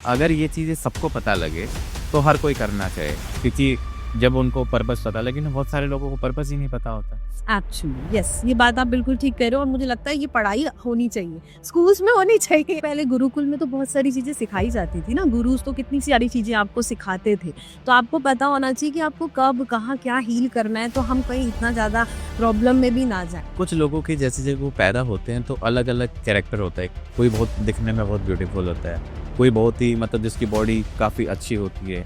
अगर ये चीज़ें सबको पता लगे तो हर कोई करना चाहे, क्योंकि जब उनको पर्पस पता लगे ना, बहुत सारे लोगों को पर्पस ही नहीं पता होता। एक्चुअली यस, ये बात आप बिल्कुल ठीक कह रहे हो और मुझे लगता है ये पढ़ाई होनी चाहिए, स्कूल्स में होनी चाहिए। पहले गुरुकुल में तो बहुत सारी चीजें सिखाई जाती थी ना, गुरुज तो कितनी सारी चीजें आपको सिखाते थे। तो आपको पता होना चाहिए कि आपको कब कहाँ क्या हील करना है, तो हम कहीं इतना ज्यादा प्रॉब्लम में भी ना जाए। कुछ लोगों के जैसे जब वो पैदा होते हैं तो अलग अलग कैरेक्टर होता है। कोई बहुत दिखने में बहुत ब्यूटीफुल होता है, कोई बहुत ही मतलब जिसकी बॉडी काफ़ी अच्छी होती है।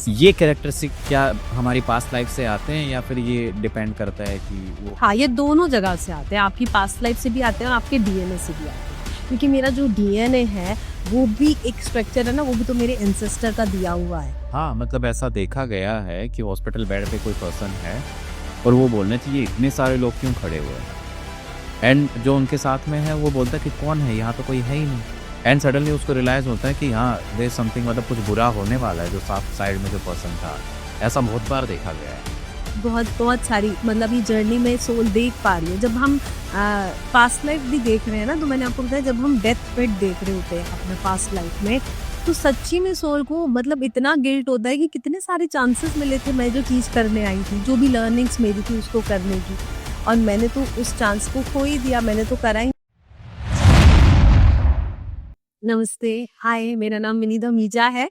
ये कैरेक्टरिस्टिक क्या हमारी पास्ट लाइफ से आते हैं या फिर ये डिपेंड करता है कि वो हाँ, ये दोनों जगह से आते हैं, आपकी पास्ट लाइफ से भी आते हैं और आपके डीएनए से भी आते हैं। क्योंकि मेरा जो डीएनए है वो भी एक स्ट्रक्चर है ना, वो भी तो मेरे एंसेस्टर का दिया हुआ है। हाँ, मतलब ऐसा देखा गया है कि हॉस्पिटल बेड पे कोई पर्सन है और वो बोलना चाहिए इतने सारे लोग क्यों खड़े हुए हैं, एंड जो उनके साथ में है वो बोलता है कि कौन है, यहाँ तो कोई है ही नहीं। एंड सडनली उसको रियलाइज होता है कि हाँ देयर समथिंग, मतलब कुछ बुरा होने वाला है जो साफ साइड में जो पर्सन था। ऐसा बहुत बार देखा गया है। बहुत बहुत सारी मतलब ये जर्नी में सोल देख पा रही है। जब हम पास्ट लाइफ भी देख रहे हैं ना, तो मैंने आपको बताया जब हम डेथ बेड देख रहे होते हैं अपने पास्ट लाइफ में, तो सच्ची में सोल को मतलब इतना गिल्ट होता है कि कितने सारे चांसेस मिले थे मैं जो चीज़ करने आई थी, जो भी लर्निंग्स मेरी थी उसको करने की, और मैंने तो उस चांस को खो ही दिया, मैंने तो करा ही। नमस्ते, हाय, मेरा नाम विनीता मीजा है।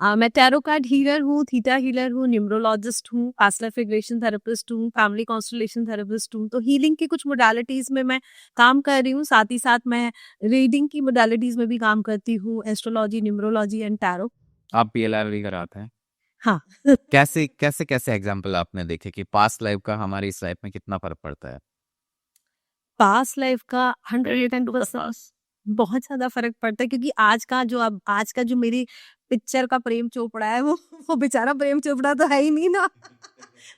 मैं टैरो कार्ड हीलर हूँ, थीटा हीलर हूँ, न्यूमरोलॉजिस्ट हूँ, पास्ट लाइफ रिग्रेशन थेरेपिस्ट हूँ, फैमिली कॉन्स्टलेशन थेरेपिस्ट हूँ। तो हीलिंग की कुछ मोडालिटीज़ में मैं काम कर रही हूँ, साथ ही साथ मैं रीडिंग की मोडालिटीज़ में भी काम करती हूँ, एस्ट्रोलॉजी, न्यूमरोलॉजी एंड टैरो। आप पीएलआर भी कराते हैं? हाँ। कैसे कैसे कैसे एग्जाम्पल आपने देखे कि पास्ट लाइफ का हमारी इस लाइफ में कितना फर्क पड़ता है? पास्ट लाइफ का 110% बहुत ज़्यादा फ़र्क पड़ता है, क्योंकि आज का जो मेरी पिक्चर का प्रेम चोपड़ा है, वो बेचारा प्रेम चोपड़ा तो है ही नहीं ना।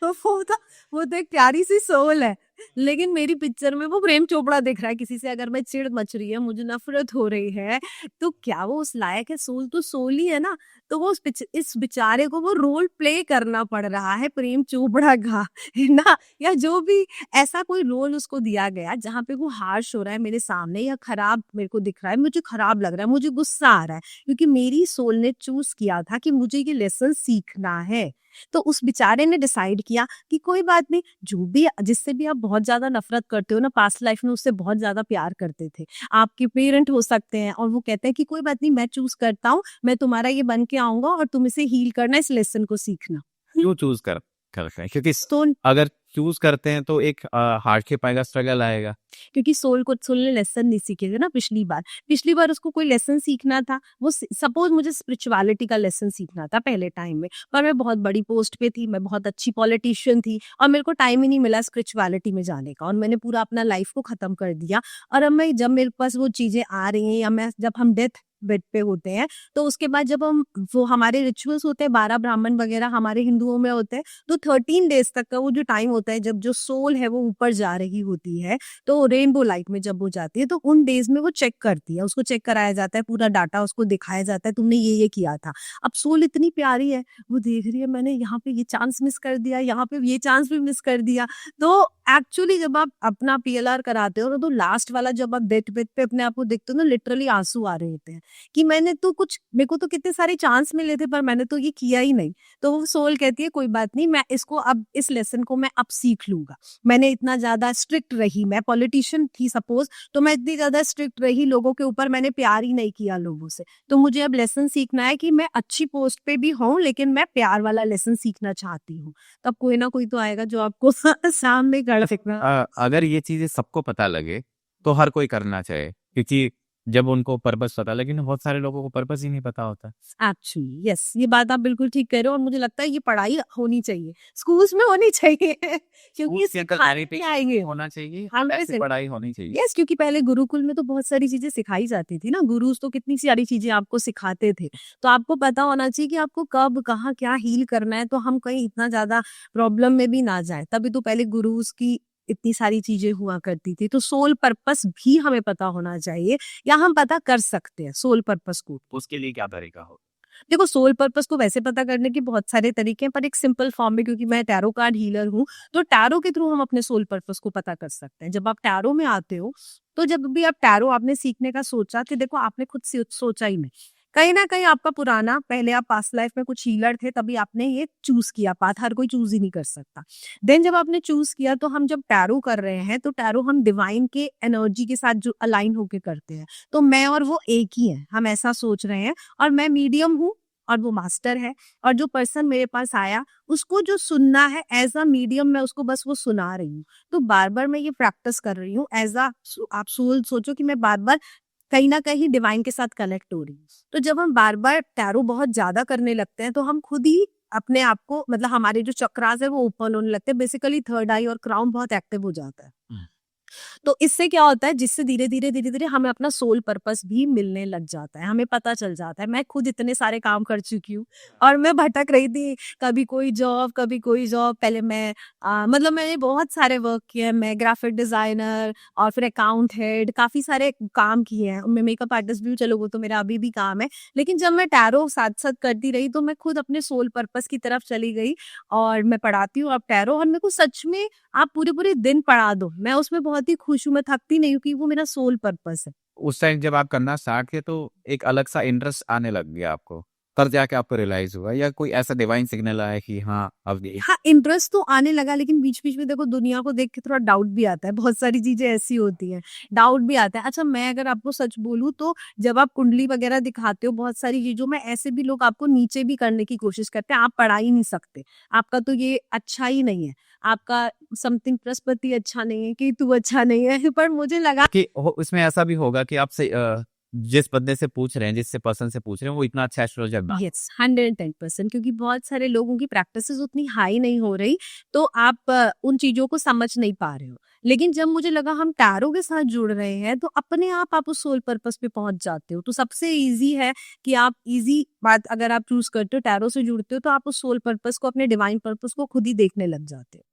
वो तो एक प्यारी-सी सोल है। लेकिन मेरी पिक्चर में वो प्रेम चोपड़ा दिख रहा है। किसी से अगर मैं चिढ़ मच रही है, मुझे नफ़रत हो रही है, तो क्या वो उस लायक है? सोल तो सोल ही है ना। तो वो इस बेचारे को वो रोल प्ले करना पड़ रहा है प्रेम चोपड़ा का, है ना? या जो भी ऐसा कोई रोल उसको दिया गया जहाँ पे वो हार्श हो रहा है मेरे सामने, या खराब मेरे को दिख रहा है, मुझे खराब लग रहा है, मुझे गुस्सा आ रहा है, क्योंकि मेरी सोल ने चूज़ किया था कि मुझे ये लेसन सीखना है। तो उस बेचारे ने डिसाइड किया कि कोई बात नहीं, जो भी जिससे भी आप बहुत ज़्यादा नफ़रत करते हो ना, पास्ट लाइफ में उससे बहुत ज़्यादा प्यार करते थे। आपके पेरेंट हो सकते हैं और वो कहते हैं कि कोई बात नहीं, मैं चूज़ करता हूँ, मैं तुम्हारा ये बन के आऊँगा और तुम इसे हील करना, इस लेसन को सीखना। क्यों चूज करते हैं? क्योंकि तो अगर चूज करते हैं तो एक हार्डशिप आएगा, स्ट्रगल आएगा। क्योंकि सोल ने लेसन नहीं सीखे थे ना पिछली बार उसको कोई लेसन सीखना था। वो सपोज मुझे स्पिरिचुअलिटी का लेसन सीखना था पहले टाइम में, पर मैं बहुत बड़ी पोस्ट पे थी, मैं बहुत अच्छी पॉलिटिशियन थी और मेरे को टाइम ही नहीं मिला स्पिरिचुअलिटी में जाने का, और मैंने पूरा अपना लाइफ को खत्म कर दिया। और अब मैं जब मेरे पास वो चीजें आ रही हैं, या मैं जब हम डेथ बेड पे होते हैं, तो उसके बाद जब हम वो हमारे रिचुअल्स होते हैं, 12 ब्राह्मण वगैरह हमारे हिंदुओं में होते हैं, तो 13 डेज तक का वो जो टाइम होता है जब जो सोल है वो ऊपर जा रही होती है, तो रेनबो लाइट में जब वो जाती है, तो उन डेज में वो चेक करती है, उसको चेक कराया जाता है, पूरा डाटा उसको दिखाया जाता है, तुमने ये किया था। अब सोल इतनी प्यारी है, वो देख रही है मैंने यहाँ पे ये चांस मिस कर दिया, यहाँ पे ये चांस भी मिस कर दिया। तो एक्चुअली जब आप अपना पीएलआर कराते हो ना, तो लास्ट वाला जब आप डेथ बेड पे अपने आप को देखते हो ना, लिटरली आंसू आ रहे होते हैं कि मेरे को तो कितने सारे चांस मिले थे, पर मैंने तो ये किया ही नहीं। तो वो सोल कहती है कोई बात नहीं, मैं इसको अब इस लेसन को मैं अब सीख लूंगा। मैंने इतना ज़्यादा स्ट्रिक्ट रही, मैं पॉलिटिशियन थी सपोज़, तो मैं इतनी ज़्यादा स्ट्रिक्ट रही लोगों के ऊपर, मैंने प्यार ही नहीं किया लोगों से। तो मुझे अब लेसन सीखना है कि मैं अच्छी पोस्ट पे भी हूँ, लेकिन मैं प्यार वाला लेसन सीखना चाहती हूँ। तब कोई ना कोई तो आएगा जो आपको सामने खड़ा फेंकना। अगर ये चीजें सबको पता लगे तो हर कोई करना चाहे, क्योंकि जब उनको पर्पस पता लगे ना, बहुत सारे लोगों को पर्पस ही नहीं पता होता। एक्चुअली यस, ये बात आप बिल्कुल ठीक कह रहे हो और मुझे लगता है ये पढ़ाई होनी चाहिए, स्कूल्स में होनी चाहिए क्योंकि उसके अंदर सिखाते एडिटिंग आएंगे। होना चाहिए, ऐसे 100%। पढ़ाई होनी चाहिए। यस, क्योंकि पहले गुरुकुल में तो बहुत सारी चीजें सिखाई जाती थी ना, गुरुज तो कितनी सारी चीजें आपको सिखाते थे। तो आपको पता होना चाहिए कि आपको कब कहाँ क्या हील करना है, तो हम कहीं इतना ज्यादा प्रॉब्लम में भी ना जाए। तभी तो पहले गुरुज की इतनी सारी चीजें हुआ करती थी। तो सोल पर्पस भी हमें पता होना चाहिए, या हम पता कर सकते हैं सोल पर्पस को। उसके लिए क्या तरीका हो? देखो, सोल पर्पस को वैसे पता करने के बहुत सारे तरीके हैं, पर एक सिंपल फॉर्म में, क्योंकि मैं टैरो कार्ड हीलर हूँ, तो टैरो के थ्रू हम अपने सोल पर्पस को पता कर सकते हैं। जब आप टैरो में आते हो, तो जब भी आप टैरो आपने सीखने का सोचा, कि देखो आपने खुद से सोचा ही नहीं कहीं न कहीं आपका पुराना पहले आप पास्ट लाइफ में कुछ हीलर थे तभी आपने ये चूज़ किया पाथ, हर कोई चूज़ ही नहीं कर सकता। देन जब आपने चूज़ किया तो हम जब टैरो कर रहे हैं तो टैरो हम डिवाइन के एनर्जी के साथ जो अलाइन होके करते हैं। तो मैं और वो एक ही हैं, हम ऐसा सोच रहे हैं और मैं मीडियम हूँ और वो मास्टर है और जो पर्सन मेरे पास आया उसको जो सुनना है एज़ अ मीडियम मैं उसको बस वो सुना रही हूँ। तो बार-बार मैं ये प्रैक्टिस कर रही हूँ एज़ अ आप सोचो कि मैं बार-बार कहीं न कहीं डिवाइन के साथ कनेक्ट हो रही हूँ। तो जब हम बार-बार टैरो बहुत ज़्यादा करने लगते हैं तो हम खुद ही अपने आप को मतलब हमारे जो चक्रास है वो ओपन होने लगते हैं। बेसिकली थर्ड आई और क्राउन बहुत एक्टिव हो जाता है। तो इससे क्या होता है जिससे धीरे-धीरे हमें अपना सोल पर्पस भी मिलने लग जाता है। हमें पता चल जाता है। मैं खुद इतने सारे काम कर चुकी हूँ और मैं भटक रही थी, कभी कोई जॉब, कभी कोई जॉब। पहले मैं मतलब मैंने बहुत सारे वर्क किए हैं। मैं ग्राफिक डिज़ाइनर और फिर अकाउंट हेड काफ़ी सारे काम किए हैं। मैं मेकअप आर्टिस्ट भी हूँ, चलो वो तो मेरा अभी भी काम है। लेकिन जब मैं टैरो साथ-साथ करती रही तो मैं खुद अपने सोल पर्पस की तरफ चली गई और मैं पढ़ाती हूँ अब टैरो और मेरे को सच में आप पूरे-पूरे दिन पढ़ा दो, मैं उसमें बहुत ही खुश हूँ, मैं थकती नहीं हूँ क्योंकि वो मेरा सोल पर्पस है। उस टाइम जब आप करना स्टार्ट किए तो एक अलग सा इंटरेस्ट आने लग गया आपको, तब जाके आपको रियलाइज़ हुआ या कोई ऐसा डिवाइन सिग्नल आया कि हाँ, अब ये हाँ, इंटरेस्ट तो आने लगा लेकिन बीच-बीच में देखो दुनिया को देख के थोड़ा डाउट भी आता है, बहुत सारी चीज़ें ऐसी होती हैं, डाउट भी आता है। अच्छा मैं अगर आपको सच बोलूँ तो जब आप कुंडली वगैरह दिखाते हो बहुत सारी चीज़ों में ऐसे भी लोग आपको नीचे भी करने की कोशिश करते हैं, आप पढ़ा ही नहीं सकते, आपका तो ये अच्छा ही नहीं है, आपका समथिंग बृहस्पति अच्छा नहीं है, केतु अच्छा नहीं है पर मुझे लगा कि हो इसमें ऐसा भी होगा कि आपसे जिस बंदे से पूछ रहे हैं, जिससे पर्सन से पूछ रहे हैं, वो इतना अच्छा एस्ट्रोलॉजर ना यस 110% क्योंकि बहुत सारे लोगों की प्रैक्टिसेस उतनी हाई नहीं हो रही तो आप उन चीजों को समझ नहीं पा रहे हो लेकिन जब मुझे लगा हम टैरो के साथ जुड़ रहे हैं तो अपने आप उस सोल पर्पस पे पहुंच जाते हो तो सबसे इजी है कि आप इजी बात अगर आप चूज करते हो टैरो से जुड़ते हो तो आप उस सोल पर्पस को अपने डिवाइन पर्पस को खुद ही देखने लग जाते हो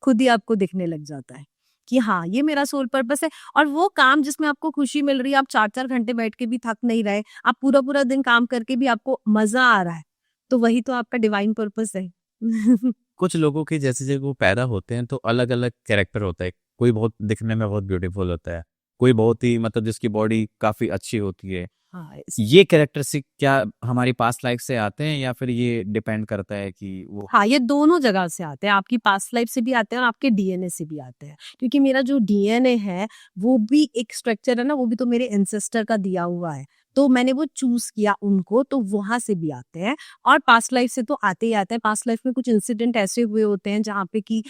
खुद ही आपको दिखने लग जाता है कि हाँ ये मेरा सोल पर्पस है और वो काम जिसमें आपको खुशी मिल रही है आप 4-4 घंटे बैठ के भी थक नहीं रहे आप पूरा-पूरा दिन काम करके भी आपको मजा आ रहा है तो वही तो आपका डिवाइन पर्पस है कुछ लोगों के जैसे-जैसे वो पैदा होते हैं तो अलग-अलग कैरेक्टर होता है। कोई बहुत दिखने में बहुत ब्यूटीफुल होता है, कोई बहुत ही मतलब जिसकी बॉडी काफ़ी अच्छी होती है। हाँ ये कैरेक्टरिस्टिक क्या हमारी पास्ट लाइफ से आते हैं या फिर ये डिपेंड करता है कि वो हाँ, ये दोनों जगह से आते हैं, आपकी पास्ट लाइफ से भी आते हैं और आपके डीएनए से भी आते हैं। क्योंकि मेरा जो डीएनए है, वो भी एक स्ट्रक्चर है ना, वो भी तो मेरे एंसेस्टर का दिया हुआ है। तो मैंने वो चूज़ किया उनको, तो वहाँ से भी आते हैं और पास्ट लाइफ से तो आते ही आते हैं। पास्ट लाइफ में कुछ इंसिडेंट ऐसे हुए होते हैं जहाँ पे कि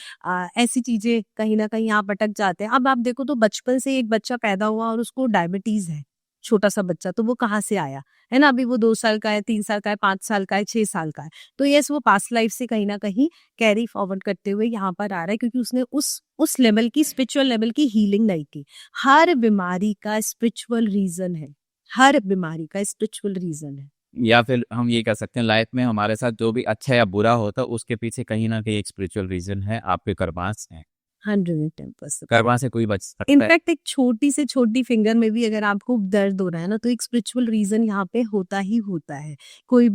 ऐसी चीज़ें कहीं न कहीं आप अटक जाते हैं। अब आप देखो तो बचपन से एक बच्चा पैदा हुआ और उसको डायबिटीज़ है, छोटा-सा बच्चा, तो वो कहाँ से आया? है ना? अभी वो 2 साल का है, 3 साल का है, 5 साल का है, 6 साल का है। तो यस वो पास्ट लाइफ से कहीं न कहीं कैरी फॉरवर्ड करते हुए यहाँ पर आ रहा है क्योंकि उसने उस लेवल की स्पिरिचुअल लेवल की हीलिंग नहीं की। हर बीमारी का स्पिरिचुअल रीज़न है। हर बीमारी का स्पिरिचुअल रीज़न है। या फिर हम ये कह सकते हैं लाइफ में हमारे साथ जो भी अच्छा या बुरा होता है उसके पीछे कहीं न कहीं एक स्पिरिचुअल रीज़न है, आपके कर्मास हैं। 110% कर्मा से कोई बच सकता है। इनफैक्ट एक छोटी से छोटी फिंगर में भी अगर आपको दर्द हो रहा है ना, तो एक स्पिरिचुअल रीज़न यहाँ पे होता ही होता है, कोई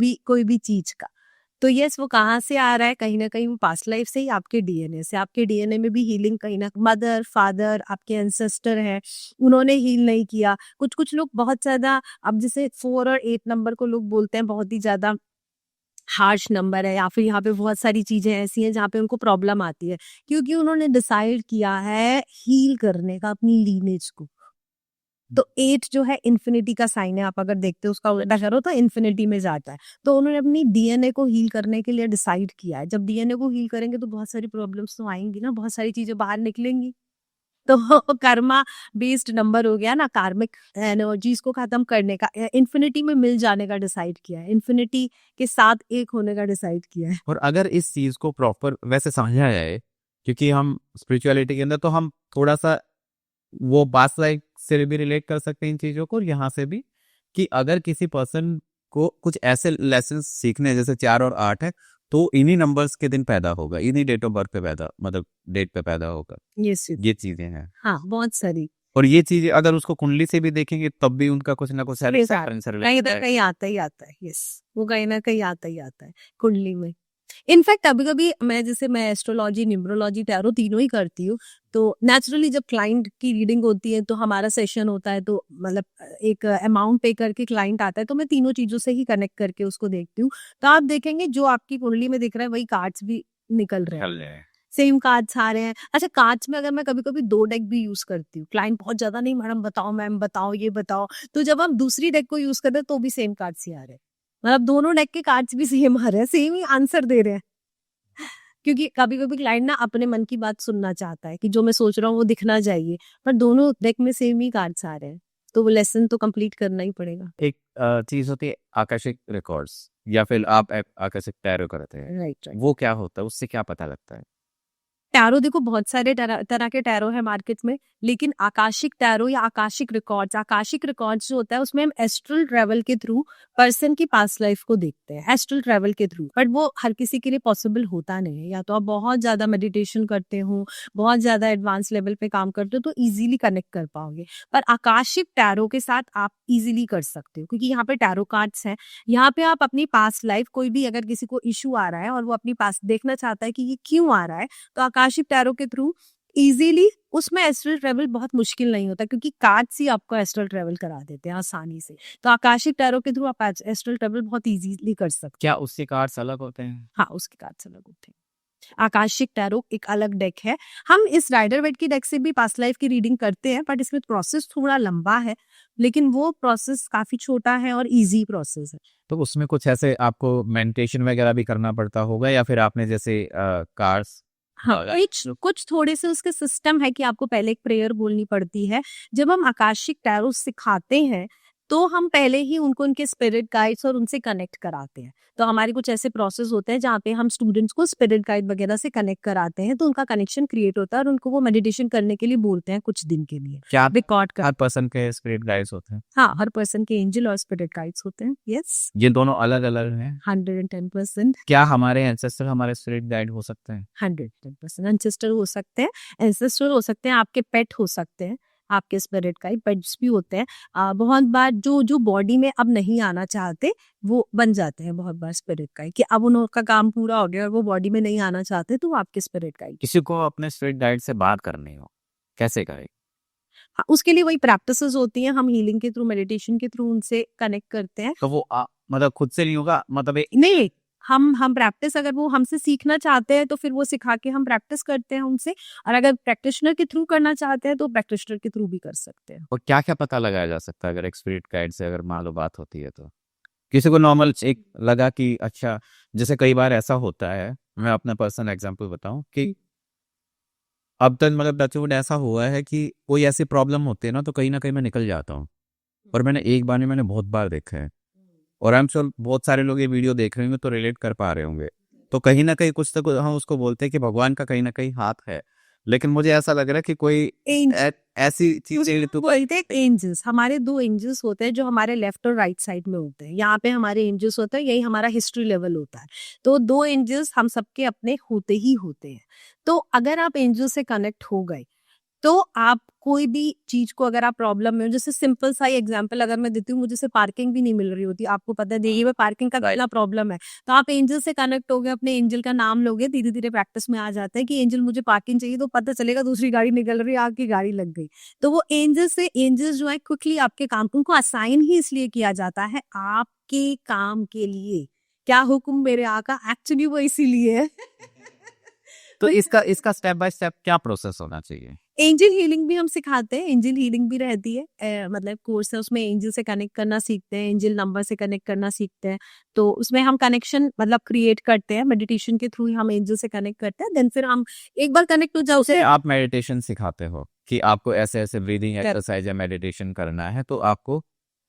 भी चीज़ का। तो यस वो कहाँ से आ रहा है कहीं न कहीं वो पास्ट लाइफ से ही आपके डीएनए से, आपके डीएनए में भी हीलिंग कहीं न मदर, फादर, आपके एंसेस्टर हैं, उन्होंने हील नहीं किया। कुछ-कुछ लोग बहुत ज़्यादा अब जैसे 4 और 8 नंबर को लोग बोलते हैं बहुत ही ज़्यादा हार्श नंबर है या फिर यहाँ पे बहुत सारी चीज़ें ऐसी हैं जहाँ पे उनको प्रॉब्लम आती है, क्योंकि उन्होंने डिसाइड किया है हील करने का अपनी लीनेज को। तो 8 जो है इन्फिनिटी का साइन है, आप अगर देखते हो उसका उल्टा करो तो इन्फिनिटी में जाता है। तो उन्होंने अपनी डीएनए को हील करने के लिए डिसाइड किया है। जब डीएनए को हील करेंगे तो बहुत सारी प्रॉब्लम्स तो आएँगी ना, बहुत सारी चीज़ें बाहर निकलेंगी। तो कर्मा बेस्ड नंबर हो गया ना, कार्मिक एनर्जीज़ को खत्म करने का इन्फिनिटी में मिल जाने का डिसाइड किया है। इन्फिनिटी के साथ एक होने का डिसाइड किया है। और अगर इस चीज़ को प्रॉपर वैसे समझा जाए, क्योंकि हम स्पिरिचुअलिटी के अंदर तो हम थोड़ा-सा वो पास्ट लाइफ से भी रिलेट कर सकते हैं इन चीज़ों को और यहाँ से भी, कि अगर किसी पर्सन को कुछ ऐसे लेसन्स सीखने हैं जैसे 4 और 8 है, तो इन्हीं नंबर्स के दिन पैदा होगा, इन्हीं डेट ऑफ बर्थ पे पैदा मतलब डेट पे पैदा होगा। Yes, yes. ये चीज़ें हैं। हाँ, बहुत सारी। और ये चीज़ें अगर उसको कुंडली से भी देखेंगे तब भी उनका कुछ ना कुछ कहीं रेफरेंस न कहीं आता ही आता है। यस, वो कहीं न कहीं आता ही आता है कुंडली में। इनफैक्ट कभी-कभी मैं एस्ट्रोलॉजी, न्यूमरोलॉजी, टैरो तीनों ही करती हूँ। तो नेचुरली जब क्लाइंट की रीडिंग होती है तो हमारा सेशन होता है, तो मतलब एक अमाउंट पे करके क्लाइंट आता है, तो मैं तीनों चीज़ों से ही कनेक्ट करके उसको देखती हूँ। तो आप देखेंगे जो आपकी कुंडली में दिख रहा है वही कार्ड्स भी निकल रहे हैं। चल रहे हैं। सेम कार्ड्स आ रहे हैं। अच्छा, कार्ड्स में अगर मैं कभी-कभी 2 डेक भी यूज़ करती हूँ। क्लाइंट बहुत ज़्यादा नहीं, मैडम बताओ, मैम बताओ, ये बताओ। तो जब हम दूसरी डेक को यूज़ कर रहे हैं तो भी सेम कार्ड्स ही आ रहे हैं। मतलब दोनों डेक के कार्ड्स भी सेम आ रहे हैं, सेम ही आंसर दे रहे हैं। क्योंकि कभी-कभी क्लाइंट ना अपने मन की बात सुनना चाहता है कि जो मैं सोच रहा हूँ वो दिखना चाहिए, पर दोनों डेक में सेम ही कार्ड्स आ रहे हैं, तो वो लेसन तो कंप्लीट करना ही पड़ेगा। एक चीज़ होती है आकाशिक रिकॉर्ड्स या फिर आप आकाशिक टैरो करते हैं। Right, right. वो क्या होता है? उससे क्या पता लगता है? टैरो देखो बहुत सारे तरह तरह के टैरो है मार्केट में, लेकिन आकाशिक टैरो या आकाशिक रिकॉर्ड्स जो होता है उसमें हम एस्ट्रल ट्रैवल के थ्रू पर्सन की पास्ट लाइफ को देखते हैं, एस्ट्रल ट्रैवल के थ्रू। बट वो हर किसी के लिए पॉसिबल होता नहीं है, या तो आप बहुत ज्यादा मेडिटेशन करते हो, बहुत ज्यादा एडवांस लेवल पे काम करते हो तो इजीली कनेक्ट कर पाओगे। पर आकाशिक टैरो के साथ आप इजीली कर सकते हो, क्योंकि यहाँ पे टैरो कार्ड्स हैं। यहाँ पे आप अपनी पास्ट लाइफ, कोई भी अगर किसी को इशू आ रहा है और वो अपनी पास्ट देखना चाहता है कि ये क्यों आ रहा है, तो आकाशिक टैरो के थ्रू इजीली उसमें एस्ट्रल ट्रैवल बहुत मुश्किल नहीं होता, क्योंकि कार्ड्स ही आपको एस्ट्रल ट्रैवल करा देते हैं आसानी से। तो आकाशिक टैरो के थ्रू आप एस्ट्रल ट्रैवल बहुत इजीली कर सकते क्या उसके कार्ड्स अलग होते हैं? हैं। हाँ, उसके कार्ड्स अलग होते हैं। आकाशिक टैरो एक अलग डेक है। हम इस राइडर वेट की डेक से भी पास्ट लाइफ की रीडिंग करते हैं, बट इसमें प्रोसेस थोड़ा लंबा है, लेकिन वो प्रोसेस काफी छोटा है और इजी प्रोसेस है। तो उसमें कुछ ऐसे आपको मेडिटेशन वगैरह भी करना पड़ता होगा या फिर आपने जैसे कार्ड्स हाँ, कुछ कुछ थोड़े से उसके सिस्टम है कि आपको पहले एक प्रेयर बोलनी पड़ती है। जब हम आकाशिक टैरो सिखाते हैं, तो हम पहले ही उनको उनके स्पिरिट गाइड्स और उनसे कनेक्ट कराते हैं। तो हमारे कुछ ऐसे प्रोसेस होते हैं जहाँ पे हम स्टूडेंट्स को स्पिरिट गाइड वगैरह से कनेक्ट कराते हैं, तो उनका कनेक्शन क्रिएट होता है और उनको वो मेडिटेशन करने के लिए बोलते हैं कुछ दिन के लिए। क्या रिकॉर्ड कर हर पर्सन के स्पिरिट गाइड्स होते हैं? हाँ, हर पर्सन के एंजल और स्पिरिट गाइड्स होते हैं। यस, ये दोनों अलग-अलग हैं? 110%। क्या हमारे एंसेस्टर हमारे स्पिरिट गाइड हो सकते हैं? 110% एंसेस्टर हो सकते हैं, आपके पेट हो सकते हैं, आपके स्पिरिट गाइड पेट्स भी होते हैं। बहुत बार जो जो बॉडी में अब नहीं आना चाहते वो बन जाते हैं बहुत बार स्पिरिट गाइड, कि अब उनका काम पूरा हो गया और वो बॉडी में नहीं आना चाहते, तो वो आपके स्पिरिट गाइड। किसी को अपने स्पिरिट गाइड से बात करनी हो, कैसे करें? हाँ, उसके लिए वही प्रैक्टिसेस होती हैं, हम हीलिंग के थ्रू, मेडिटेशन के थ्रू उनसे कनेक्ट करते हैं। तो वो मतलब खुद से नहीं होगा, मतलब एक नहीं, हम प्रैक्टिस, अगर वो हमसे सीखना चाहते हैं तो फिर वो सिखा के हम प्रैक्टिस करते हैं उनसे, और अगर प्रैक्टिशनर के थ्रू करना चाहते हैं तो प्रैक्टिशनर के थ्रू भी कर सकते हैं। और क्या-क्या पता लगाया जा सकता है अगर एक स्पिरिट गाइड से अगर मान लो बात होती है तो? किसी को नॉर्मल एक लगा कि अच्छा, जैसे कई बार ऐसा होता है, मैं अपना पर्सनल एग्जांपल बताऊं कि अब तक मतलब टचवुड ऐसा हुआ है कि कोई ऐसी प्रॉब्लम होती है ना तो कहीं ना कहीं मैं निकल जाता हूँ। और मैंने एक बार नहीं, मैंने बहुत बार देखा है। और आई एम श्योर बहुत सारे लोग ये वीडियो देख रहे होंगे तो रिलेट कर पा रहे होंगे। तो कहीं ना कहीं कुछ तो हम उसको बोलते हैं कि भगवान का कहीं ना कहीं हाथ है। लेकिन मुझे ऐसा लग रहा है कि कोई ऐसी चीजें तो बोलते हैं एंजल्स, हमारे 2 एंजल्स होते हैं जो हमारे लेफ्ट और राइट साइड में होते हैं। यहाँ पे हमारे एंजल्स होते हैं, यही हमारा हिस्ट्री लेवल होता है। तो 2 एंजल्स हम सबके अपने होते ही होते हैं। तो अगर आप एंजल से कनेक्ट हो गए, तो आप कोई भी चीज को, अगर आप प्रॉब्लम में हो, जैसे सिंपल सा ही एग्जांपल अगर मैं देती हूँ, मुझे से पार्किंग भी नहीं मिल रही होती, आपको पता है दिल्ली में पार्किंग का कितना प्रॉब्लम है, तो आप एंजल से कनेक्ट हो गए, अपने एंजल का नाम लोगे, धीरे धीरे प्रैक्टिस में आ जाता है कि एंजल मुझे पार्किंग चाहिए, तो पता चलेगा दूसरी गाड़ी निकल रही है, आपकी गाड़ी लग गई। तो वो एंजल्स जो है क्विकली आपके काम, उनको असाइन ही इसलिए किया जाता है आपके काम के लिए। क्या हुक्म मेरे आका, एक्चुअली वो इसीलिए है। तो इसका स्टेप बाय स्टेप क्या प्रोसेस होना चाहिए? एंजल हीलिंग भी हम सिखाते हैं, एंजल हीलिंग भी रहती है, मतलब कोर्स है, उसमें एंजल से कनेक्ट करना सीखते हैं, एंजल नंबर से कनेक्ट करना सीखते हैं। तो उसमें हम कनेक्शन मतलब क्रिएट करते हैं, मेडिटेशन के थ्रू ही हम एंजल से कनेक्ट करते हैं। देन फिर हम एक बार कनेक्ट हो जाओ जैसे आप मेडिटेशन सिखाते हो कि आपको ऐसे ऐसे ब्रीदिंग एक्सरसाइज या मेडिटेशन करना है तो आपको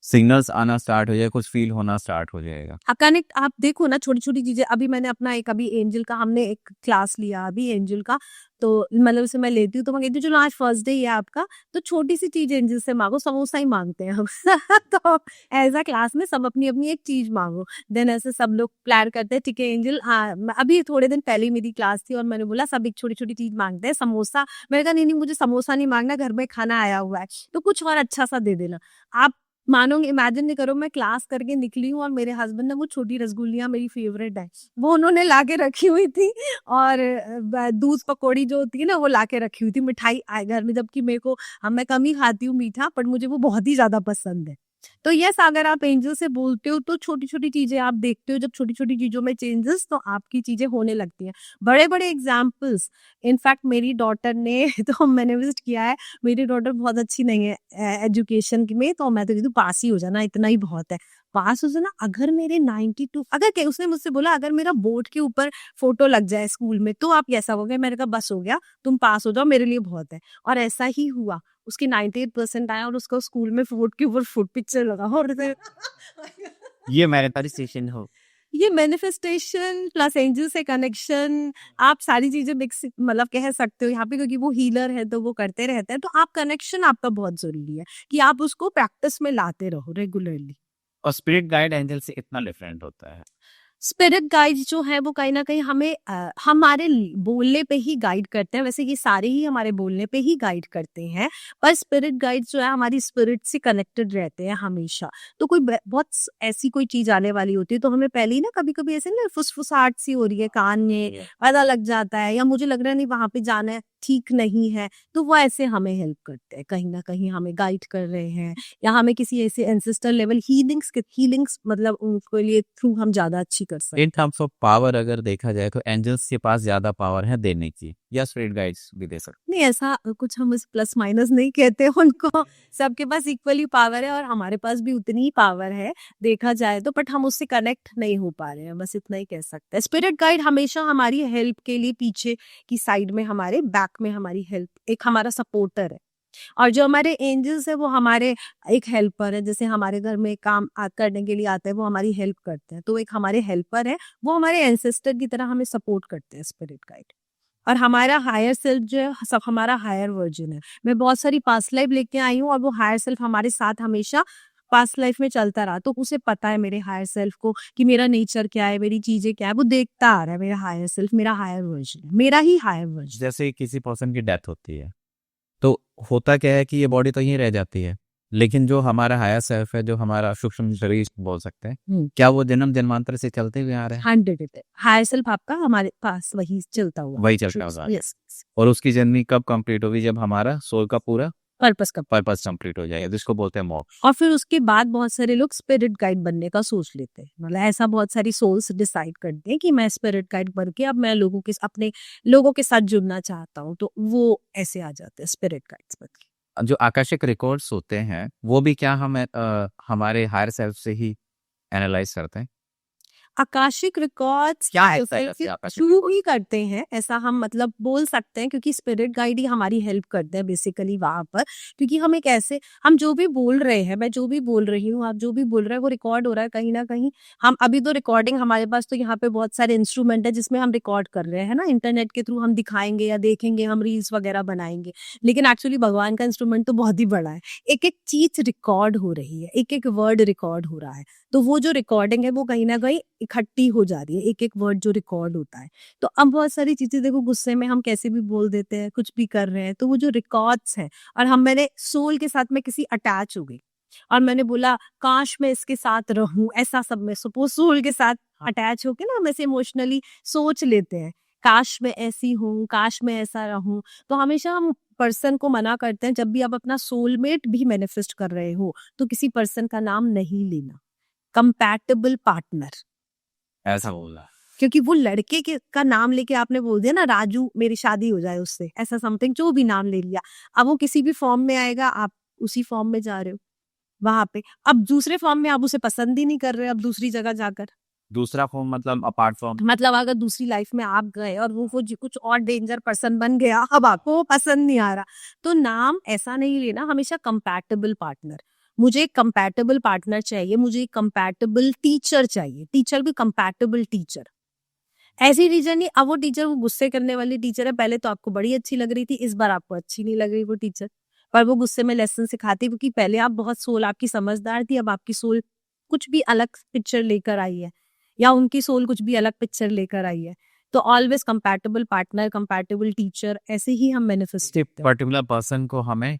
सिग्नल्स आना स्टार्ट हो जाए, कुछ फील होना स्टार्ट हो जाएगा। कनेक्ट, आप देखो ना छोटी छोटी चीजें। अभी मैंने अपना एक अभी एंजल का हमने एक क्लास लिया अभी एंजल का, तो मतलब उसे मैं लेती हूँ, तो मैं कहती हूँ चलो आज फर्स्ट डे है आपका, तो छोटी सी चीज एंजल से मांगो, समोसा ही मांगते हैं हम। तो ऐसा क्लास में सब अपनी अपनी एक चीज मांगो। देन ऐसे सब लोग प्लान करते हैं, ठीक है एंजल, हाँ अभी थोड़े दिन पहले ही मेरी क्लास थी और मैंने बोला सब एक छोटी छोटी चीज मांगते हैं, समोसा। मैंने कहा नहीं नहीं, मुझे समोसा नहीं मांगना, घर में खाना आया हुआ है, तो कुछ और अच्छा सा दे देना। आप मानोगे, इमेजिन नहीं करो, मैं क्लास करके निकली हूँ और मेरे हस्बैंड ने वो छोटी रसगुल्लियाँ, मेरी फेवरेट है, वो उन्होंने ला के रखी हुई थी, और दूध पकौड़ी जो होती है ना वो ला के रखी हुई थी, मिठाई आए घर में, जबकि मेरे को, मैं कम ही खाती हूँ मीठा, पर मुझे वो बहुत ही ज्यादा पसंद है। तो यस, अगर आप एंजल से बोलते हो तो छोटी छोटी चीजें आप देखते हो, जब छोटी छोटी चीजों में चेंजेस, तो आपकी चीजें होने लगती हैं। बड़े बड़े एग्जाम्पल्स, इनफैक्ट मेरी डॉटर ने तो मैंने विजिट किया है, मेरी डॉटर बहुत अच्छी नहीं है एजुकेशन में, तो मैं तो कहती हूँ पास ही हो जाना, इतना ही बहुत है, पास हो जाना। अगर मेरे 92, अगर उसने मुझजसे बोला अगर मेरा बोर्ड के ऊपर फोटो लग जाए स्कूल में तो आप कैसा हो गया, मैंने कहा बस हो गया, तुम पास हो जाओ, मेरे लिए बहुत है। और ऐसा ही हुआ, उसके 98% आया, और उसका स्कूल में बोर्ड के ऊपर फुट पिक्चर लगा, और ये मैनिफेस्टेशन हो। ये मैनिफेस्टेशन प्लस एंजल से कनेक्शन, आप सारी चीजें मिक्स मतलब कह सकते हो यहाँ पे, क्योंकि वो हीलर है तो वो करते रहते हैं, तो आप कनेक्शन आपका बहुत जरूरी है कि आप उसको प्रैक्टिस में लाते रहो रेगुलरली। और स्पिरिट गाइड एंजल से इतना डिफरेंट होता है। स्पिरिट गाइड जो है वो कहीं ना कहीं हमें हमारे बोलने पे ही गाइड करते हैं, वैसे ये सारे ही हमारे बोलने पे ही गाइड करते हैं, पर स्पिरिट गाइड जो है हमारी स्पिरिट से कनेक्टेड रहते हैं हमेशा। तो कोई बहुत ऐसी कोई चीज आने वाली होती है तो हमें पहले ही ना कभी कभी ऐसे ना फुसफुसाहट सी हो रही है कान में, पता लग जाता है, या मुझे लग रहा है नहीं वहां पे जाना है, ठीक नहीं है, तो वो ऐसे हमें हेल्प करते हैं, कहीं ना कहीं हमें गाइड कर रहे हैं, या हमें किसी ऐसे एंसेस्टर लेवल हीलिंग्स मतलब उनके लिए थ्रू हम ज्यादा अच्छी कर सकते हैं। इन टर्म्स ऑफ पावर अगर देखा जाए तो एंजल्स के पास ज्यादा पावर है देने की, या स्पिरिट गाइड्स भी दे सकते नहीं, ऐसा कुछ हम इस प्लस माइनस नहीं कहते उनको, सबके पास इक्वली पावर है और हमारे पास भी उतनी ही पावर है देखा जाए तो, बट हम उससे कनेक्ट नहीं हो पा रहे हैं, बस इतना ही कह सकते हैं। स्पिरिट गाइड हमेशा हमारी हेल्प के लिए पीछे की साइड में, हमारे बैक में हमारी हेल्प, एक हमारा सपोर्टर है, और जो हमारे एंजल्स है वो हमारे एक हेल्पर है, जैसे हमारे घर में काम करने के लिए आते हैं वो हमारी हेल्प करते हैं, तो एक हमारे हेल्पर है, वो हमारे एंसेस्टर की तरह हमें सपोर्ट करते हैं स्पिरिट गाइड। और हमारा हायर सेल्फ जो है सब हमारा हायर वर्जन है, मैं बहुत सारी पास्ट लाइफ लेके आई हूँ और वो हायर सेल्फ हमारे साथ हमेशा पास्ट लाइफ में चलता रहा, तो उसे पता है मेरे हायर सेल्फ को कि मेरा नेचर क्या है, मेरी चीजें क्या है, वो देखता आ रहा है, मेरा हायर सेल्फ, मेरा हायर वर्जन है, मेरा ही हायर वर्जन। जैसे किसी पर्सन की डेथ होती है तो होता क्या है कि ये बॉडी तो यहीं रह जाती है, लेकिन जो हमारा हायर सेल्फ है, जो हमारा सूक्ष्म शरीर बोल सकते हैं, क्या वो जन्म जन्मांतर से चलते हुए आ रहे हैं? 100 हायर सेल्फ आपका हमारे पास वही चलता हुआ, वही चलता होगा। यस, और उसकी जर्नी कब कंप्लीट होगी? जब हमारा सोल का पूरा पर्पस का। पर्पस कंप्लीट हो जाएगा, जिसको बोलते हैं मोक्ष। और फिर उसके बाद बहुत सारे लोग स्पिरिट गाइड बनने का सोच लेते हैं, मतलब ऐसा बहुत सारी सोल्स डिसाइड करते हैं कि मैं स्पिरिट गाइड बन के अब मैं लोगों के अपने लोगों के साथ जुड़ना चाहता हूँ, तो वो ऐसे आ जाते हैं स्पिरिट गाइड्स बन के। जो आकाशिक रिकॉर्ड्स होते हैं वो भी क्या हम हमारे हायर सेल्फ से ही एनालाइज करते हैं? आकाशिक रिकॉर्ड्स क्या है ऐसे आकाशिक शुरू ही करते हैं, ऐसा हम मतलब बोल सकते हैं, क्योंकि स्पिरिट गाइड ही हमारी हेल्प करते हैं बेसिकली वहां पर, क्योंकि हम एक ऐसे, हम जो भी बोल रहे हैं, मैं जो भी बोल रही हूँ, आप जो भी बोल रहे हैं वो रिकॉर्ड हो रहा है कहीं ना कहीं। हम अभी तो रिकॉर्डिंग हमारे पास तो यहाँ पे बहुत सारे इंस्ट्रूमेंट है जिसमें हम रिकॉर्ड कर रहे हैं ना, इंटरनेट के थ्रू हम दिखाएंगे या देखेंगे, हम रील्स वगैरह बनाएंगे, लेकिन एक्चुअली भगवान का इंस्ट्रूमेंट तो बहुत ही बड़ा है, एक एक चीज रिकॉर्ड हो रही है, एक एक वर्ड रिकॉर्ड हो रहा है, तो वो जो रिकॉर्डिंग है वो कहीं ना कहीं इकट्ठी हो जा रही है, एक एक वर्ड जो रिकॉर्ड होता है। तो अब बहुत सारी चीजें देखो, गुस्से में हम कैसे भी बोल देते हैं, कुछ भी कर रहे हैं, तो वो जो रिकॉर्ड्स हैं, और मैंने सोल के साथ में किसी अटैच हो गई और मैंने बोला काश मैं इसके साथ रहूं, ऐसा सब में सपोज सोल के साथ अटैच होके ना हम ऐसे इमोशनली सोच लेते हैं, काश मैं ऐसी हूँ, काश मैं ऐसा रहूं, तो हमेशा हम पर्सन को मना करते हैं, जब भी आप अपना सोलमेट भी मैनिफेस्ट कर रहे हो तो किसी पर्सन का नाम नहीं लेना, कंपैटिबल पार्टनर, ऐसा बोला? क्योंकि वो लड़के के का नाम लेके आपने बोल दिया ना राजू मेरी शादी हो जाए उससे, ऐसा समथिंग जो भी नाम ले लिया, अब वो किसी भी फॉर्म में आएगा, आप उसी फॉर्म में जा रहे हो वहां पे, अब दूसरे फॉर्म में आप उसे पसंद ही नहीं कर रहे, अब दूसरी जगह जाकर, दूसरा फॉर्म मतलब अपार्ट फ्रॉम, मतलब अगर दूसरी लाइफ में आप गए और वो कुछ और डेंजर पर्सन बन गया, अब आपको वो पसंद नहीं आ रहा, तो नाम ऐसा नहीं लेना, हमेशा कंपैटिबल पार्टनर, मुझे एक कंपैटिबल पार्टनर चाहिए, मुझे एक कंपैटिबल टीचर चाहिए, टीचर भी कंपैटिबल टीचर, ऐसी टीचर नहीं, अब वो टीचर वो गुस्से करने वाली टीचर है, पहले तो आपको बड़ी अच्छी लग रही थी, इस बार आपको अच्छी नहीं लग रही वो टीचर, पर वो गुस्से में लेसन सिखाती, क्योंकि पहले आप बहुत सोल आपकी समझदार थी, अब आपकी सोल कुछ भी अलग पिक्चर लेकर आई है, या उनकी सोल कुछ भी अलग पिक्चर लेकर आई है, तो always compatible partner, compatible teacher, ऐसे ही हम मैनिफेस्ट करते हैं। पर्टिकुलर पर्सन को हमें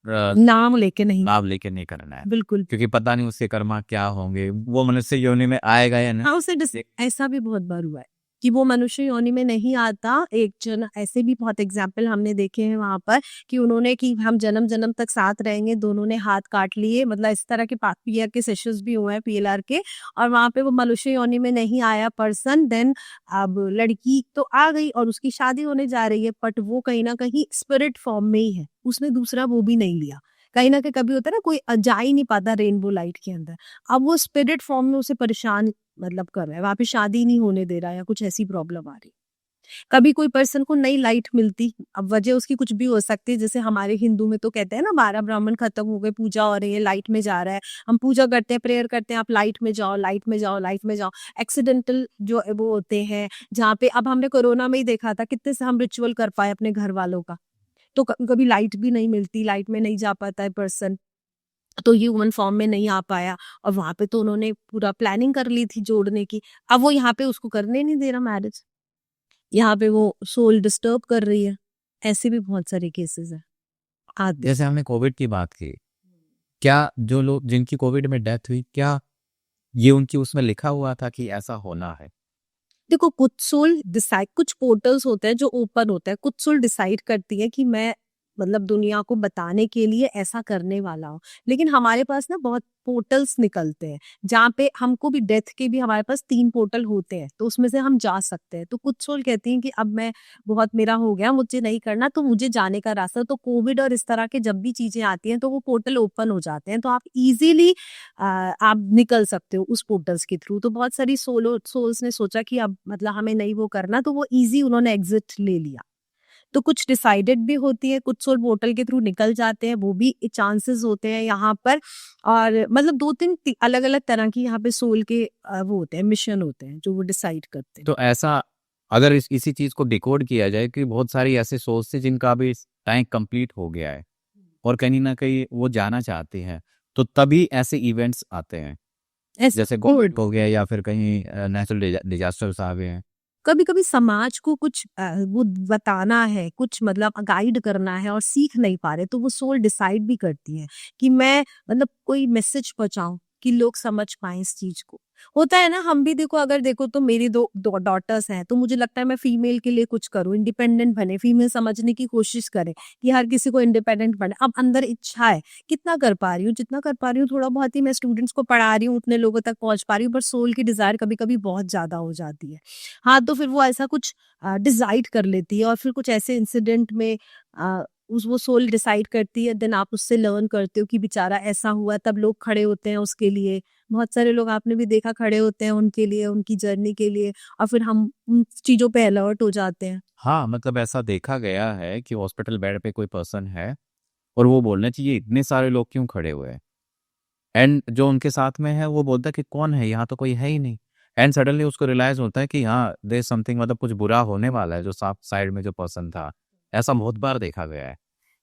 नाम लेके नहीं, नाम लेके नहीं करना है, बिल्कुल। क्योंकि पता नहीं उसके कर्मा क्या होंगे, वो मनुष्य योनि में आएगा या नहीं। हाँ, ऐसा भी बहुत बार हुआ है कि वो मनुष्य योनि में नहीं आता। एक जन ऐसे भी बहुत एग्जाम्पल हमने देखे हैं वहां पर कि उन्होंने कि हम जन्म जन्म तक साथ रहेंगे, दोनों ने हाथ काट लिए, मतलब इस तरह के पीआर के सेशंस भी हुए हैं, पीएलआर के, और वहां पे वो मनुष्य योनि में नहीं आया पर्सन, देन अब लड़की तो आ गई और उसकी शादी होने जा रही है, बट वो कहीं ना कहीं स्पिरिट फॉर्म में ही है, उसने दूसरा वो भी नहीं लिया। कहीं ना कहीं कभी होता है ना, कोई जा ही नहीं पाता रेनबो लाइट के अंदर, अब वो स्पिरिट फॉर्म में उसे परेशान मतलब कर रहा है, वहां पे शादी नहीं होने दे रहा है या कुछ ऐसी प्रॉब्लम आ रही। कभी कोई पर्सन को नई लाइट मिलती, अब वजह उसकी कुछ भी हो सकती है, जैसे हमारे हिंदू में तो कहते हैं ना 12 ब्राह्मण खत्म हो गए, पूजा हो रही है, लाइट में जा रहा है, हम पूजा करते हैं, प्रेयर करते हैं, आप लाइट में जाओ, लाइट में जाओ, लाइट में जाओ। एक्सीडेंटल जो वो होते हैं, जहाँ पे अब हमने कोरोना में ही देखा था कितने से हम रिचुअल कर पाए अपने घर वालों का, तो कभी लाइट भी नहीं मिलती, लाइट में नहीं जा पाता है पर्सन, तो ह्यूमन फॉर्म में नहीं आ पाया, और वहां पे तो उन्होंने पूरा प्लानिंग कर ली थी जोड़ने की, अब वो यहाँ पे उसको करने नहीं दे रहा मैरिज, यहाँ पे वो सोल डिस्टर्ब कर रही है। ऐसे भी बहुत सारे केसेस है आदि। जैसे हमने कोविड की बात की, क्या जो लोग जिनकी कोविड में डेथ हुई, क्या ये उनकी उसमें लिखा हुआ था कि ऐसा होना है? देखो, कुछ सोल डिसाइड, कुछ पोर्टल्स होते हैं जो ओपन होते हैं, कुछ सोल डिसाइड करती है कि मैं मतलब दुनिया को बताने के लिए ऐसा करने वाला हूँ, लेकिन हमारे पास ना बहुत पोर्टल्स निकलते हैं जहाँ पे हमको भी डेथ के भी हमारे पास 3 पोर्टल होते हैं, तो उसमें से हम जा सकते हैं। तो कुछ सोल कहती हैं कि अब मैं बहुत मेरा हो गया, मुझे नहीं करना, तो मुझे जाने का रास्ता, तो कोविड और इस तरह के जब भी चीजें आती हैं तो वो पोर्टल ओपन हो जाते हैं, तो आप इजीली आप निकल सकते हो उस पोर्टल्स के थ्रू। तो बहुत सारी सोल्स ने सोचा कि अब मतलब हमें नहीं वो करना, तो वो इजी उन्होंने एग्जिट ले लिया। तो कुछ डिसाइडेड भी होती है, कुछ सोल पोर्टल के थ्रू निकल जाते हैं, वो भी चांसेस होते हैं यहाँ पर। और मतलब 2-3 अलग अलग तरह की यहाँ पे सोल के वो होते हैं, मिशन होते हैं जो वो डिसाइड करते हैं। तो ऐसा अगर इसी चीज को डिकोड किया जाए कि बहुत सारी ऐसे सोर्स थे जिनका अभी टाइम कंप्लीट हो गया है और कहीं ना कहीं वो जाना चाहते हैं, तो तभी ऐसे इवेंट्स आते हैं, ऐसे जैसे कोविड हो गया या फिर कहीं नेचुरल डिजास्टर्स आ गए हैं। कभी कभी समाज को कुछ वो बताना है, कुछ मतलब गाइड करना है और सीख नहीं पा रहे, तो वो सोल डिसाइड भी करती है कि मैं मतलब कोई मैसेज पहुंचाऊं कि लोग समझ पाए इस चीज को। होता है ना, हम भी देखो, अगर देखो तो मेरी दो डॉटर्स हैं, तो मुझे लगता है मैं फीमेल के लिए कुछ करूं, इंडिपेंडेंट बने, फीमेल समझने की कोशिश करे कि हर किसी को इंडिपेंडेंट बने। अब अंदर इच्छा है, कितना कर पा रही हूँ, जितना कर पा रही हूँ थोड़ा बहुत ही मैं स्टूडेंट्स को पढ़ा रही हूँ, उतने लोगों तक पहुंच पा रही हूँ, पर सोल की डिजायर कभी कभी बहुत ज्यादा हो जाती है। हाँ, तो फिर वो ऐसा कुछ डिसाइड कर लेती है, और फिर कुछ ऐसे इंसिडेंट में उस वो सोल डिसाइड करती है, देन आप उससे लर्न करते हो कि बेचारा ऐसा हुआ, तब लोग खड़े होते हैं उसके लिए। बहुत सारे लोग आपने भी देखा खड़े होते हैं उनके लिए, उनकी जर्नी के लिए, और फिर हम उन चीजों पे अलर्ट हो जाते हैं। हाँ, मतलब ऐसा देखा गया है कि हॉस्पिटल बेड पे कोई पर्सन है और वो बोलना चाहिए इतने सारे लोग क्यों खड़े हुए हैं, एंड जो उनके साथ में है वो बोलता है कि कौन है, यहाँ तो कोई है ही नहीं। एंड सडनली उसको रियलाइज होता है कि हाँ, देयर समथिंग, मतलब कुछ बुरा होने वाला है, जो साफ साइड में जो पर्सन था। ऐसा बहुत बार देखा गया है।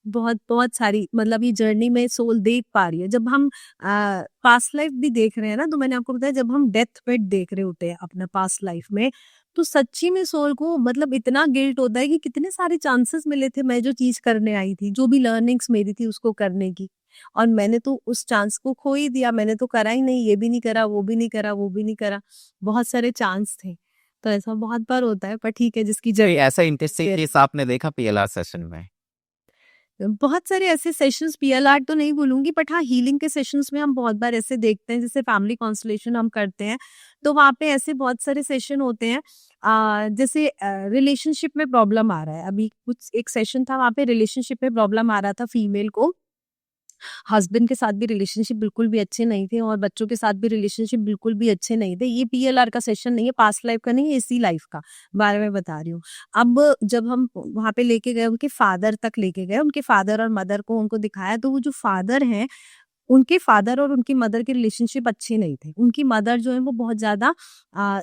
बहुत बहुत सारी मतलब ये जर्नी में सोल देख पा रही है। जब हम पास्ट लाइफ भी देख रहे हैं ना, तो मैंने आपको बताया, जब हम डेथ बेड देख रहे होते हैं अपना पास्ट लाइफ में, तो सच्ची में सोल को मतलब इतना गिल्ट होता है कि कितने सारे चांसेस मिले थे मैं जो चीज करने आई थी, जो भी लर्निंग्स मेरी थी उसको करने की, और मैंने तो उस चांस को खो ही दिया, मैंने तो करा ही नहीं, ये भी नहीं करा, वो भी नहीं करा, वो भी नहीं करा। बहुत सारे चांस थे, तो ऐसा बहुत बार होता है, पर ठीक है जिसकी कोई ऐसा इंटरेस्टिंग केस आपने देखा पीएलआर सेशन में? बहुत सारे ऐसे सेशंस, पीएलआर तो नहीं बोलूंगी, बट हाँ हीलिंग के सेशंस में हम बहुत बार ऐसे देखते हैं, जैसे फैमिली कॉन्सलेशन हम करते हैं, तो वहाँ पे ऐसे बहुत सारे सेशन होते हैं। जैसे रिलेशनशिप में प्रॉब्लम आ रहा है, अभी कुछ एक सेशन था, वहाँ पे रिलेशनशिप में प्रॉब्लम आ रहा था फीमेल को, हस्बैंड के साथ भी रिलेशनशिप बिल्कुल भी अच्छे नहीं थे, और बच्चों के साथ भी रिलेशनशिप बिल्कुल भी अच्छे नहीं थे। ये पीएलआर का सेशन नहीं है, पास्ट लाइफ का नहीं है, इसी लाइफ का बारे में बता रही हूँ। अब जब हम वहां पे लेके गए, उनके फादर तक लेके गए, उनके फादर और मदर को उनको दिखाया, तो वो जो फादर हैं उनके फादर और उनकी मदर के रिलेशनशिप अच्छे नहीं थे। उनकी मदर जो है वो बहुत ज़्यादा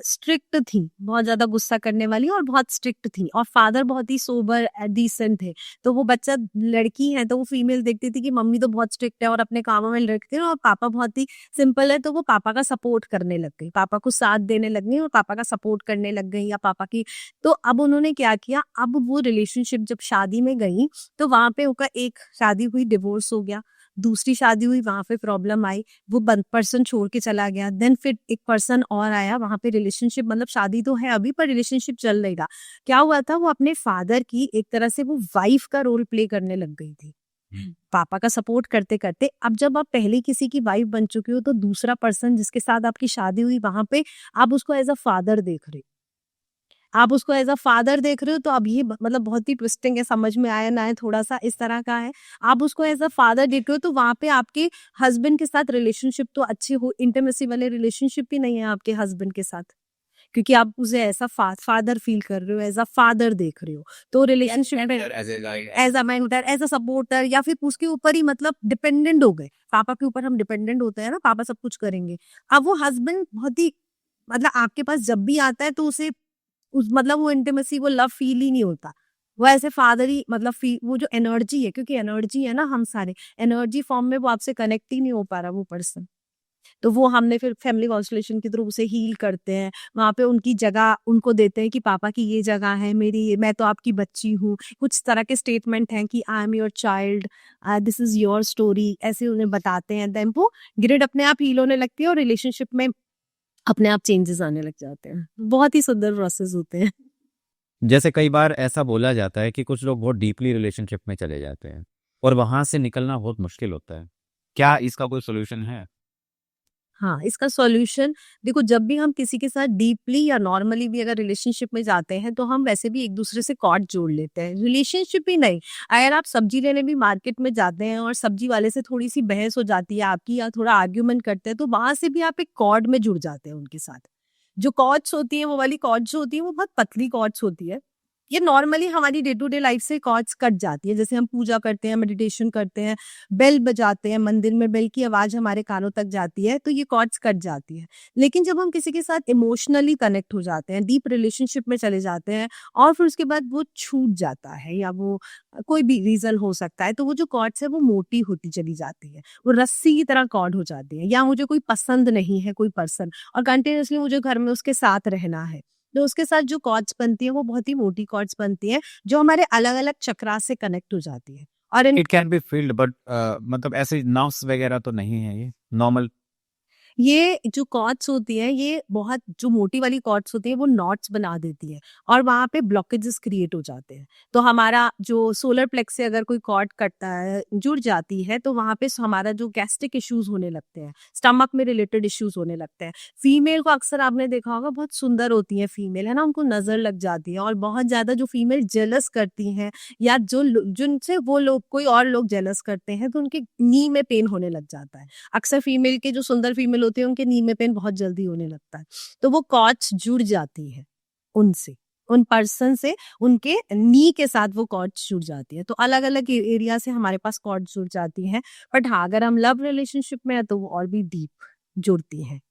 स्ट्रिक्ट थी, बहुत ज़्यादा गुस्सा करने वाली और बहुत स्ट्रिक्ट थी, और फादर बहुत ही सोबर डिसेंट थे। तो वो बच्चा, लड़की है तो वो फीमेल देखती थी कि मम्मी तो बहुत स्ट्रिक्ट है और अपने कामों में लड़ती है, और पापा बहुत ही सिंपल है, तो वो पापा का सपोर्ट करने लग गई, पापा को साथ देने लग गई और पापा का सपोर्ट करने लग गई, या पापा की। तो अब उन्होंने क्या किया, अब वो रिलेशनशिप जब शादी में गई तो वहां पे उनका एक शादी हुई, डिवोर्स हो गया, दूसरी शादी हुई, वहां पे प्रॉब्लम आई, वो पर्सन छोड़ के चला गया, देन फिर एक पर्सन और आया, वहां पे रिलेशनशिप, मतलब शादी तो है अभी पर रिलेशनशिप चल रही था। क्या हुआ था, वो अपने फादर की एक तरह से वो वाइफ का रोल प्ले करने लग गई थी, पापा का सपोर्ट करते करते। अब जब आप पहले किसी की वाइफ बन चुकी हो तो दूसरा पर्सन जिसके साथ आपकी शादी हुई, वहां पे आप उसको एज अ फादर देख रहे हो, आप उसको एज अ फादर देख रहे हो, तो अब ये मतलब बहुत ही ट्विस्टिंग है, समझ में आया ना आए, थोड़ा सा इस तरह का है। आप उसको एज अ फादर देख रहे हो, तो वहां पे आपके हस्बैंड के साथ रिलेशनशिप तो अच्छी हो, इंटीमेसी वाले रिलेशनशिप भी नहीं है आपके हस्बैंड के साथ, क्योंकि आप उसे ऐसा फादर फील कर रहे हो, एज अ फादर देख रहे हो। तो रिलेशनशिप में as a mentor, as a supporter, या फिर उसके ऊपर ही मतलब डिपेंडेंट हो गए, पापा के ऊपर हम डिपेंडेंट होते हैं ना, पापा सब कुछ करेंगे। अब वो हस्बैंड बहुत ही, मतलब आपके पास जब भी आता है तो उसे उस मतलब वो इंटीमेसी, वो लव फील ही नहीं होता। वो ऐसे फादर ही मतलब वो जो एनर्जी है, क्योंकि एनर्जी है ना, हम सारे एनर्जी फॉर्म में वो आपसे कनेक्ट ही नहीं हो पा रहा वो पर्सन। तो वो हमने फिर फैमिली कॉन्स्टलेशन के थ्रू उसे हील करते हैं। वहाँ पे उनकी जगह उनको देते हैं कि पापा की ये जगह है, मेरी ये, मैं तो आपकी बच्ची हूँ। कुछ तरह के स्टेटमेंट हैं कि I am your child, this is your story, ऐसे उन्हें बताते हैं। देन वो ग्रिड अपने आप हील होने लगती है और रिलेशनशिप में अपने आप चेंजेस आने लग जाते हैं। बहुत ही सुंदर प्रोसेस होते हैं। जैसे कई बार ऐसा बोला जाता है कि कुछ लोग बहुत डीपली रिलेशनशिप में चले जाते हैं और वहां से निकलना बहुत मुश्किल होता है। क्या इसका कोई सोल्यूशन है? हाँ, इसका सॉल्यूशन देखो, जब भी हम किसी के साथ डीपली या नॉर्मली भी अगर रिलेशनशिप में जाते हैं तो हम वैसे भी एक दूसरे से कॉर्ड जोड़ लेते हैं। रिलेशनशिप ही नहीं, अगर आप सब्जी लेने भी मार्केट में जाते हैं और सब्जी वाले से थोड़ी सी बहस हो जाती है आपकी, या थोड़ा आर्ग्यूमेंट करते हैं, तो वहां से भी आप एक कॉर्ड में जुड़ जाते हैं उनके साथ। जो कॉर्ड्स होती है, वो वाली कॉर्ड्स होती है, वो बहुत पतली कॉर्ड्स होती है। ये नॉर्मली हमारी डे टू डे लाइफ से कॉर्ड्स कट जाती है। जैसे हम पूजा करते हैं, मेडिटेशन करते हैं, बेल बजाते हैं, मंदिर में बेल की आवाज हमारे कानों तक जाती है, तो ये कॉर्ड्स कट जाती है। लेकिन जब हम किसी के साथ इमोशनली कनेक्ट हो जाते हैं, डीप रिलेशनशिप में चले जाते हैं, और फिर उसके बाद वो छूट जाता है, या वो कोई भी रीजन हो सकता है, तो वो जो कॉर्ड्स है वो मोटी होती चली जाती है, वो रस्सी की तरह कॉर्ड हो जाती है। या मुझे कोई पसंद नहीं है कोई पर्सन, और कंटिन्यूअसली मुझे घर में उसके साथ रहना है, तो उसके साथ जो कॉर्ड्स बनती है वो बहुत ही मोटी कॉर्ड्स बनती है, जो हमारे अलग अलग चक्रा से कनेक्ट हो जाती है। और in it can be field but मतलब ऐसे नर्व्स वगैरह तो नहीं है, ये नॉर्मल। ये जो कॉर्ड्स होती है, ये बहुत जो मोटी वाली कॉर्ड्स होती है वो नॉट्स बना देती है, और वहां पे ब्लॉकेजेस क्रिएट हो जाते हैं। तो हमारा जो सोलर प्लेक्स से अगर कोई कॉर्ड कटता है, जुड़ जाती है, तो वहां पे हमारा जो गैस्ट्रिक इश्यूज होने लगते हैं, स्टमक में रिलेटेड इश्यूज होने लगते हैं। फीमेल को अक्सर आपने देखा होगा, बहुत सुंदर होती है फीमेल, है ना, उनको नजर लग जाती है, और बहुत ज्यादा जो फीमेल जेलस करती हैं, या जिनसे वो लोग कोई और लोग जेलस करते हैं, तो उनके नी में पेन होने लग जाता है। अक्सर फीमेल के जो सुंदर फीमेल होते हैं उनके नी में पेन बहुत जल्दी होने लगता है। तो वो कॉर्ड्स जुड़ जाती है उनसे, उन पर्सन से, उनके नी के साथ वो कॉर्ड्स जुड़ जाती है। तो अलग अलग एरिया से हमारे पास कॉर्ड्स जुड़ जाती हैं। बट हाँ, अगर हम लव रिलेशनशिप में है तो वो और भी डीप जुड़ती हैं।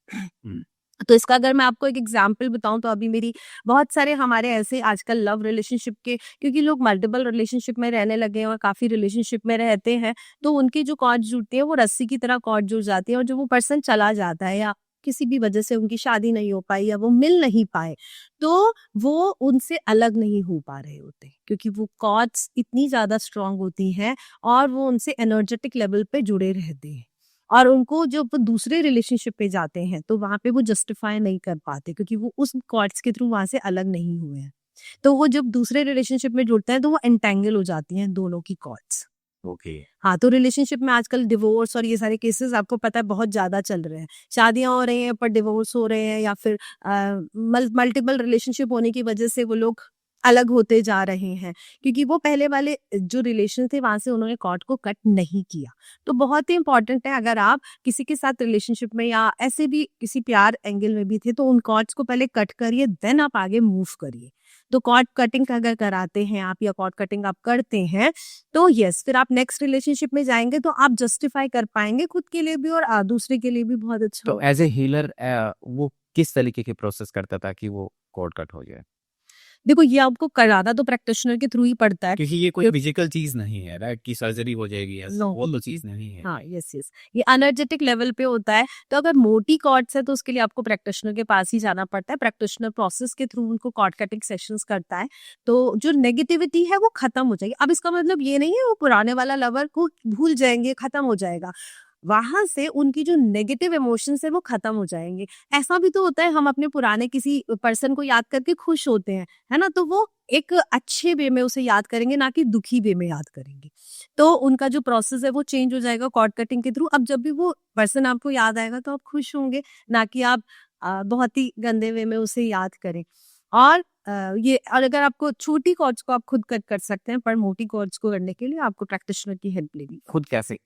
तो इसका अगर मैं आपको एक एग्जाम्पल बताऊं, तो अभी मेरी बहुत सारे हमारे ऐसे आजकल लव रिलेशनशिप के, क्योंकि लोग मल्टीपल रिलेशनशिप में रहने लगे हैं और काफी रिलेशनशिप में रहते हैं, तो उनकी जो कॉर्ड जुड़ती है वो रस्सी की तरह कॉर्ड जुड़ जाती है, और जो वो पर्सन चला जाता है, या किसी भी वजह से उनकी शादी नहीं हो पाई, या वो मिल नहीं पाए, तो वो उनसे अलग नहीं हो पा रहे होते, क्योंकि वो कॉर्ड्स इतनी ज्यादा स्ट्रांग होती हैं, और वो उनसे एनर्जेटिक लेवल पे जुड़े रहते हैं। और उनको जब वो दूसरे रिलेशनशिप पे जाते हैं तो वहां पे वो जस्टिफाई नहीं कर पाते, क्योंकि वो उस कॉर्ड्स के थ्रू वहां से अलग नहीं हुए हैं। तो वो जब दूसरे रिलेशनशिप में जुड़ते हैं तो वो एंटेंगल हो जाती हैं दोनों की कॉर्ड्स। ओके। हाँ, तो रिलेशनशिप में आजकल डिवोर्स और ये सारे केसेस आपको पता है बहुत ज्यादा चल रहे हैं। शादियां हो रही हैं पर डिवोर्स हो रहे हैं, या फिर मल्टीपल रिलेशनशिप होने की वजह से वो लोग अलग होते जा रहे हैं, क्योंकि वो पहले वाले जो रिलेशन थे वहां से उन्होंने कॉर्ड को कट नहीं किया। तो बहुत ही इंपॉर्टेंट है, अगर आप किसी के साथ रिलेशनशिप में या ऐसे भी किसी प्यार एंगल में भी थे, तो उन कॉर्ड्स को पहले कट करिए, देन आप आगे मूव करिए। तो कॉर्ड कटिंग अगर कराते हैं आप या कॉर्ड कटिंग आप करते हैं तो यस फिर आप नेक्स्ट रिलेशनशिप में जाएंगे तो आप जस्टिफाई कर पाएंगे खुद के लिए भी और दूसरे के लिए भी बहुत अच्छा तो होगा। एज ए हीलर वो किस तरीके की प्रोसेस करता था कि वो कॉर्ड कट हो जाए? देखो ये आपको कराना तो प्रैक्टिशनर के थ्रू ही पड़ता है। क्योंकि ये कोई फिजिकल चीज नहीं है राइट कि सर्जरी हो जाएगी, नो वो तो चीज नहीं है। हाँ यस यस ये एनर्जेटिक लेवल पे होता है। तो अगर मोटी कॉर्ड्स है तो उसके लिए आपको प्रैक्टिशनर के पास ही जाना पड़ता है। प्रैक्टिशनर प्रोसेस के थ्रू उनको कॉर्ड कटिंग सेशंस करता है तो जो नेगेटिविटी है वो खत्म हो जाएगी। अब इसका मतलब ये नहीं है वो पुराने वाला लवर को भूल जाएंगे, खत्म हो जाएगा। वहां से उनकी जो नेगेटिव इमोशंस है वो खत्म हो जाएंगे। ऐसा भी तो होता है हम अपने पुराने किसी पर्सन को याद करके खुश होते हैं, है ना, तो वो एक अच्छे वे में उसे याद करेंगे ना कि दुखी वे में याद करेंगे। तो उनका जो प्रोसेस है वो चेंज हो जाएगा कॉर्ड कटिंग के थ्रू। अब जब भी वो पर्सन आपको याद आएगा तो आप खुश होंगे, ना कि आप बहुत ही गंदे वे में उसे याद करें। और ये और अगर आपको छोटी कॉर्ड्स को आप खुद कट कर सकते हैं पर मोटी कॉर्ड्स को करने के लिए आपको प्रैक्टिशनर की हेल्प लेनी। खुद कैसे?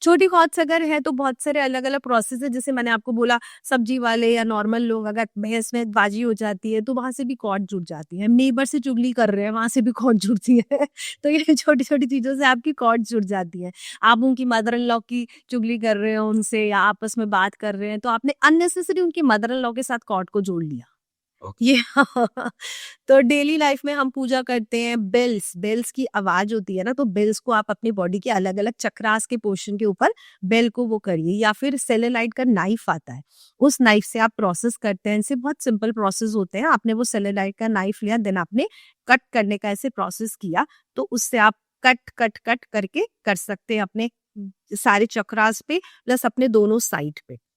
छोटी कॉर्ड्स अगर है तो बहुत सारे अलग अलग प्रोसेस है। जैसे मैंने आपको बोला सब्जी वाले या नॉर्मल लोग अगर भैंस में बाजी हो जाती है तो वहां से भी कॉर्ड जुड़ जाती है। नेबर से चुगली कर रहे हैं वहां से भी कॉर्ड जुड़ती है तो ये छोटी छोटी चीजों से आपकी कॉर्ड जुड़ जाती है। आप उनकी मदर इन लॉ की चुगली कर रहे हो उनसे या आपस में बात कर रहे हैं तो आपने अननेसेसरी उनकी मदर इन लॉ के साथ कॉर्ड को जोड़ लिया। ये तो डेली लाइफ में हम पूजा करते हैं बेल्स बेल्स की आवाज होती है ना, तो बेल्स को आप अपनी बॉडी के अलग अलग चक्रास के पोर्शन के ऊपर बेल को वो करिए। या फिर सेलेलाइट का नाइफ आता है उस नाइफ से आप प्रोसेस करते हैं। इनसे बहुत सिंपल प्रोसेस होते हैं। आपने वो सेलेलाइट का नाइफ लिया देन आपने कट करने का ऐसे प्रोसेस किया तो उससे आप कट कट कट करके कर सकते हैं अपने सारे चक्रास पे प्लस अपने दोनों साइड पे।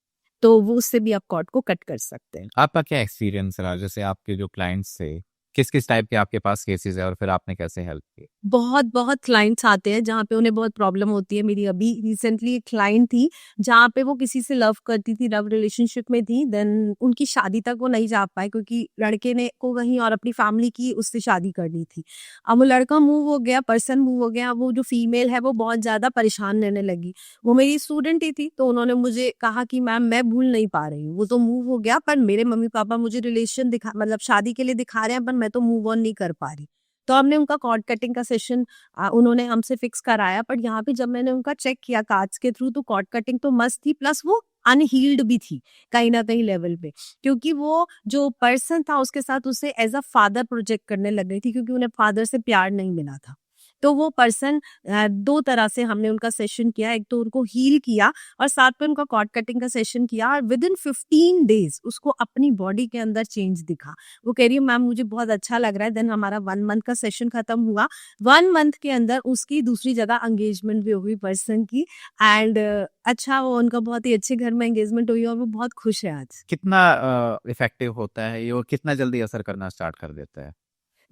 तो वो उससे भी आप कॉर्ड को कट कर सकते हैं। आपका क्या एक्सपीरियंस रहा, जैसे आपके जो क्लाइंट्स थे किस किस टाइप के आपके पास केसेस है और फिर आपने कैसे हेल्प की? बहुत बहुत क्लाइंट्स आते हैं जहाँ पे उन्हें बहुत प्रॉब्लम होती है। मेरी अभी रिसेंटली एक क्लाइंट थी जहाँ पे वो किसी से लव करती थी, लव रिलेशनशिप में थी, देन उनकी शादी तक वो नहीं जा पाए क्योंकि लड़के ने को वहीं और अपनी फैमिली की उससे शादी करनी थी। अब वो लड़का मूव हो गया, पर्सन मूव हो गया, वो जो फीमेल है वो बहुत ज्यादा परेशान रहने लगी। वो मेरी स्टूडेंट ही थी तो उन्होंने मुझे कहा कि मैम मैं भूल नहीं पा रही हूँ, वो तो मूव हो गया पर मेरे मम्मी पापा मुझे रिलेशन दिखा मतलब शादी के लिए दिखा रहे हैं पर मैं तो मूव ऑन नहीं कर पा रही। तो हमने उनका कॉर्ड कटिंग का सेशन उन्होंने हमसे फिक्स कराया। पर यहाँ पे जब मैंने उनका चेक किया कार्ड्स के थ्रू तो कॉर्ड कटिंग तो मस्त थी प्लस वो अनहील्ड भी थी कहीं ना कहीं लेवल पे। क्योंकि वो जो पर्सन था उसके साथ उसे एज अ फादर प्रोजेक्ट करने लग गई थी क्योंकि उन्हें फादर से प्यार नहीं मिला था। तो वो पर्सन दो तरह से हमने उनका सेशन किया, एक तो उनको हील किया और साथ में उनका कॉर्ड कटिंग का सेशन किया और विद इन 15 डेज उसको अपनी बॉडी के अंदर चेंज दिखा। वो कह रही है मैम मुझे बहुत अच्छा लग रहा है। देन हमारा 1 मंथ का सेशन खत्म हुआ। 1 मंथ के अंदर उसकी दूसरी जगह एंगेजमेंट भी हो गई पर्सन की। एंड अच्छा वो उनका बहुत ही अच्छे घर में एंगेजमेंट हुई और वो बहुत खुश है आज। कितना इफेक्टिव होता है ये और कितना जल्दी असर करना स्टार्ट कर देता है?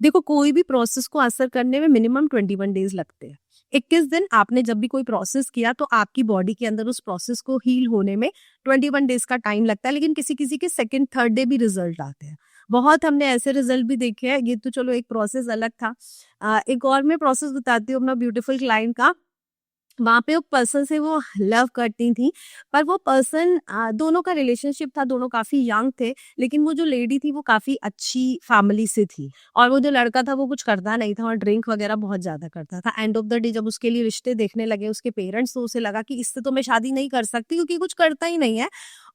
देखो कोई भी प्रोसेस को असर करने में मिनिमम 21 डेज लगते हैं। 21 दिन आपने जब भी कोई प्रोसेस किया तो आपकी बॉडी के अंदर उस प्रोसेस को हील होने में 21 डेज का टाइम लगता है। लेकिन किसी किसी के सेकंड थर्ड डे भी रिजल्ट आते हैं। बहुत हमने ऐसे रिजल्ट भी देखे हैं। ये तो चलो एक प्रोसेस अलग था। एक और मैं प्रोसेस बताती हूँ अपना ब्यूटीफुल क्लाइंट का। वहाँ पे वो पर्सन से वो लव करती थी पर वो पर्सन दोनों का रिलेशनशिप था, दोनों काफी यंग थे लेकिन वो जो लेडी थी वो काफी अच्छी फैमिली से थी और वो जो लड़का था वो कुछ करता नहीं था और ड्रिंक वगैरह बहुत ज्यादा करता था। एंड ऑफ द डे जब उसके लिए रिश्ते देखने लगे उसके पेरेंट्स तो उसे लगा कि इससे तो मैं शादी नहीं कर सकती क्योंकि कुछ करता ही नहीं है।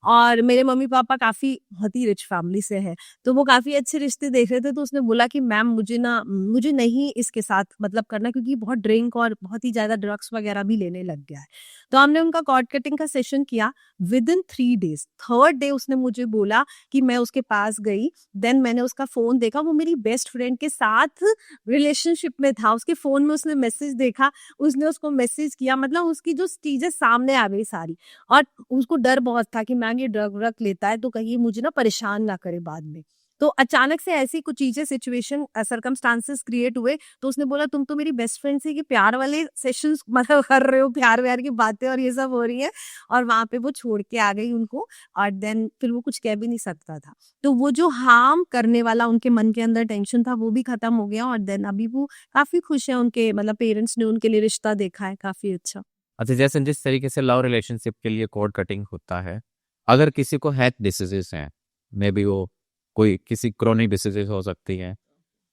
और मेरे मम्मी पापा काफी बहुत ही रिच फैमिली से है तो वो काफी अच्छे रिश्ते देख रहे थे। तो उसने बोला कि मैम मुझे नहीं इसके साथ मतलब करना क्योंकि बहुत ड्रिंक और बहुत ही ज्यादा ड्रग्स वगैरह भी लेने लग गया है। तो हमने उनका कॉर्ड कटिंग का सेशन किया। With in 3 days third day उसने मुझे बोला कि मैं उसके पास गई। देन मैंने उसका फोन देखा, वो मेरी बेस्ट फ्रेंड के साथ रिलेशनशिप में था। उसके फोन में उसने मैसेज देखा, उसने उसको मैसेज किया, मतलब उसकी जो चीजें सामने आ गई सारी। और उसको डर बहुत था कि मैम ये ड्रग व्रग लेता है तो कहीं मुझे ना परेशान ना करे बाद में। तो अचानक से ऐसी कुछ चीजें सिचुएशन सरकमस्टांसेस क्रिएट हुए तो उसने बोला तुम तो मेरी बेस्ट फ्रेंड से कि प्यार वाले सेशंस मतलब कर रहे हो, प्यार व्यार की बातें और ये सब हो रही है। और वहां पे वो छोड़ के आ गई उनको और देन फिर वो कुछ कह भी नहीं सकता था। तो वो जो हार्म करने वाला उनके मन के अंदर टेंशन था वो भी खत्म हो गया और देन अभी वो काफी खुश है। उनके मतलब पेरेंट्स ने उनके लिए रिश्ता देखा है काफी अच्छा। अच्छा, जैसे जिस तरीके से लव रिलेशनशिप के लिए कॉर्ड कटिंग होता है, अगर किसी को हेल्थ डिसीजेस हैं, मे बी वो कोई किसी क्रोनिक डिसीजेस हो सकती हैं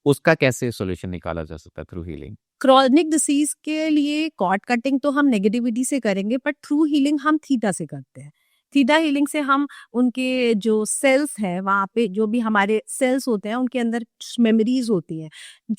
उसका कैसे सॉल्यूशन निकाला जा सकता है थ्रू हीलिंग? क्रॉनिक डिसीज के लिए कॉर्ड कटिंग तो हम नेगेटिविटी से करेंगे, बट थ्रू हीलिंग हम थीटा से करते हैं। थीटा हीलिंग से हम उनके जो सेल्स हैं, वहाँ पे जो भी हमारे सेल्स होते हैं उनके अंदर मेमोरीज होती हैं।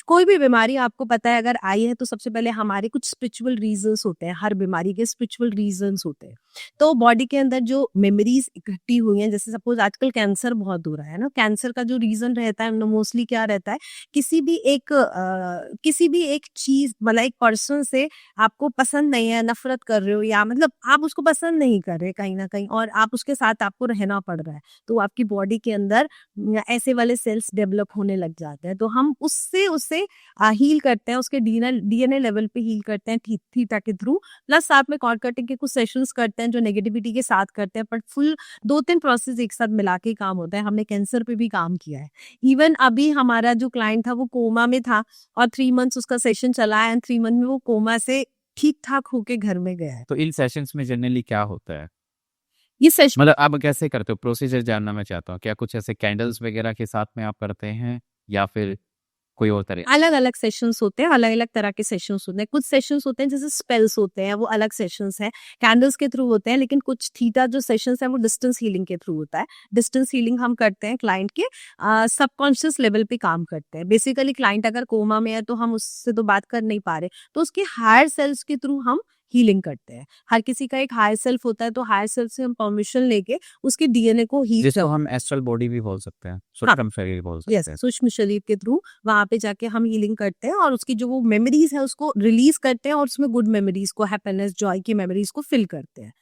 कोई भी बीमारी आपको पता है अगर आई है तो सबसे पहले हमारे कुछ स्पिरिचुअल रीजंस होते हैं, हर बीमारी के स्पिरिचुअल रीजंस होते हैं। तो बॉडी के अंदर जो मेमोरीज इकट्ठी हुई हैं, जैसे सपोज आजकल कैंसर बहुत हो रहा है ना, कैंसर का जो रीजन रहता है मोस्टली क्या रहता है, किसी भी एक चीज मतलब एक पर्सन से आपको पसंद नहीं है, नफरत कर रहे हो, या मतलब आप उसको पसंद नहीं कर रहे कहीं ना कहीं, और आप उसके साथ आपको रहना पड़ रहा है, तो आपकी बॉडी के अंदर ऐसे वाले सेल्स डेवलप होने लग जाते हैं। तो हम उससे उसे हील करते हैं, उसके डीएनए लेवल पे हील करते हैं थीटा के थ्रू। प्लस साथ में कॉर्ड कटिंग के कुछ सेशंस करते हैं जो नेगेटिविटी के साथ करते हैं, बट फुल 2-3 प्रोसेस एक साथ मिला के काम होता है। हमने कैंसर पे भी काम किया है। इवन अभी हमारा जो क्लाइंट था वो कोमा में था और 3 मंथ्स उसका सेशन चला है, एंड 3 मंथ में वो कोमा से ठीक-ठाक होके घर में गया है। तो इन सेशंस में जनरली क्या होता है? ये सेशन मतलब आप कैसे करते हो? प्रोसीजर जानना मैं चाहता हूँ। क्या कुछ ऐसे कैंडल्स वगैरह के साथ में आप करते हैं या फिर कोई और तरह? अलग-अलग सेशंस होते हैं, अलग-अलग तरह के सेशंस होते हैं। कुछ सेशंस होते हैं जैसे स्पेल्स होते हैं, वो अलग सेशंस हैं, कैंडल्स के थ्रू होते हैं, लेकिन कुछ थीटा जो सेशंस हैं वो डिस्टेंस हीलिंग के थ्रू होता है। डिस्टेंस हीलिंग हम करते हैं क्लाइंट के सबकॉन्शियस लेवल पे काम करते हैं। बेसिकली क्लाइंट अगर कोमा में है तो हम उससे तो बात कर नहीं पा रहे, तो उसके हायर सेल्स के थ्रू हम हीलिंग करते हैं। हर किसी का एक हायर सेल्फ होता है, तो हायर सेल्फ से हम परमिशन लेके उसके डीएनए को हील जिसको हम एस्ट्रल बॉडी भी बोल सकते हैं, सूक्ष्म शरीर बोल सकते यस हैं। सूक्ष्म शरीर के थ्रू वहां पे जाके हम हीलिंग करते हैं और उसकी जो वो मेमोरीज है उसको रिलीज करते हैं और उसमें गुड मेमोरीज को, हैप्पीनेस, जॉय की मेमोरीज को फिल करते हैं।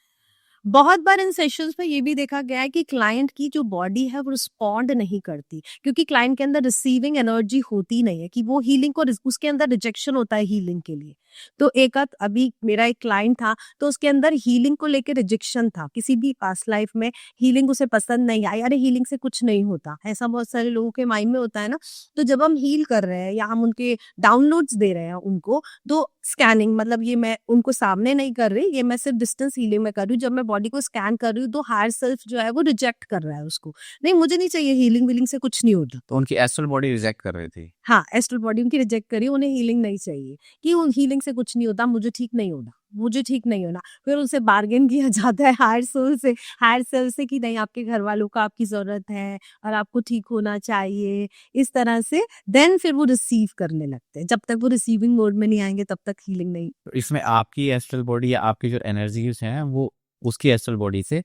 बहुत बार इन सेशंस में ये भी देखा गया है कि क्लाइंट की जो बॉडी है वो रिस्पॉन्ड नहीं करती, क्योंकि क्लाइंट के अंदर रिसीविंग एनर्जी होती नहीं है, कि वो हीलिंग को उसके अंदर रिजेक्शन होता है हीलिंग के लिए। तो अभी मेरा एक क्लाइंट था, तो उसके अंदर हीलिंग को लेकर रिजेक्शन था, किसी भी पास्ट लाइफ में हीलिंग उसे पसंद नहीं आई, अरे हीलिंग से कुछ नहीं होता, ऐसा बहुत सारे लोगों के माइंड में होता है ना। तो जब हम हील कर रहे हैं या हम उनके डाउनलोड्स दे रहे हैं उनको, तो स्कैनिंग मतलब ये मैं उनको सामने नहीं कर रही, ये मैं सिर्फ डिस्टेंस हीलिंग में कर रही हूँ। जब मैं बॉडी को स्कैन कर रही हूँ तो हायर सेल्फ जो है वो रिजेक्ट कर रहा है उसको, नहीं मुझे नहीं चाहिए हीलिंग वीलिंग से कुछ नहीं होता। तो उनकी एस्ट्रल बॉडी रिजेक्ट कर रही थी। हाँ, एस्ट्रल बॉडी उनकी रिजेक्ट करी, उन्हें हीलिंग नहीं चाहिए, कि उन हीलिंग से कुछ नहीं होता, मुझे ठीक नहीं होना, मुझे ठीक नहीं होना। फिर उनसे बार्गेन किया जाता है हायर सोल से कि नहीं, आपके घर वालों को आपकी ज़रूरत है और आपको ठीक होना चाहिए, इस तरह से। देन फिर वो रिसीव करने लगते हैं। जब तक वो रिसीविंग मोड में नहीं आएँगे तब तक हीलिंग नहीं। तो इसमें आपकी एस्ट्रल बॉडी या आपकी जो एनर्जीज हैं वो उसकी एस्ट्रल बॉडी से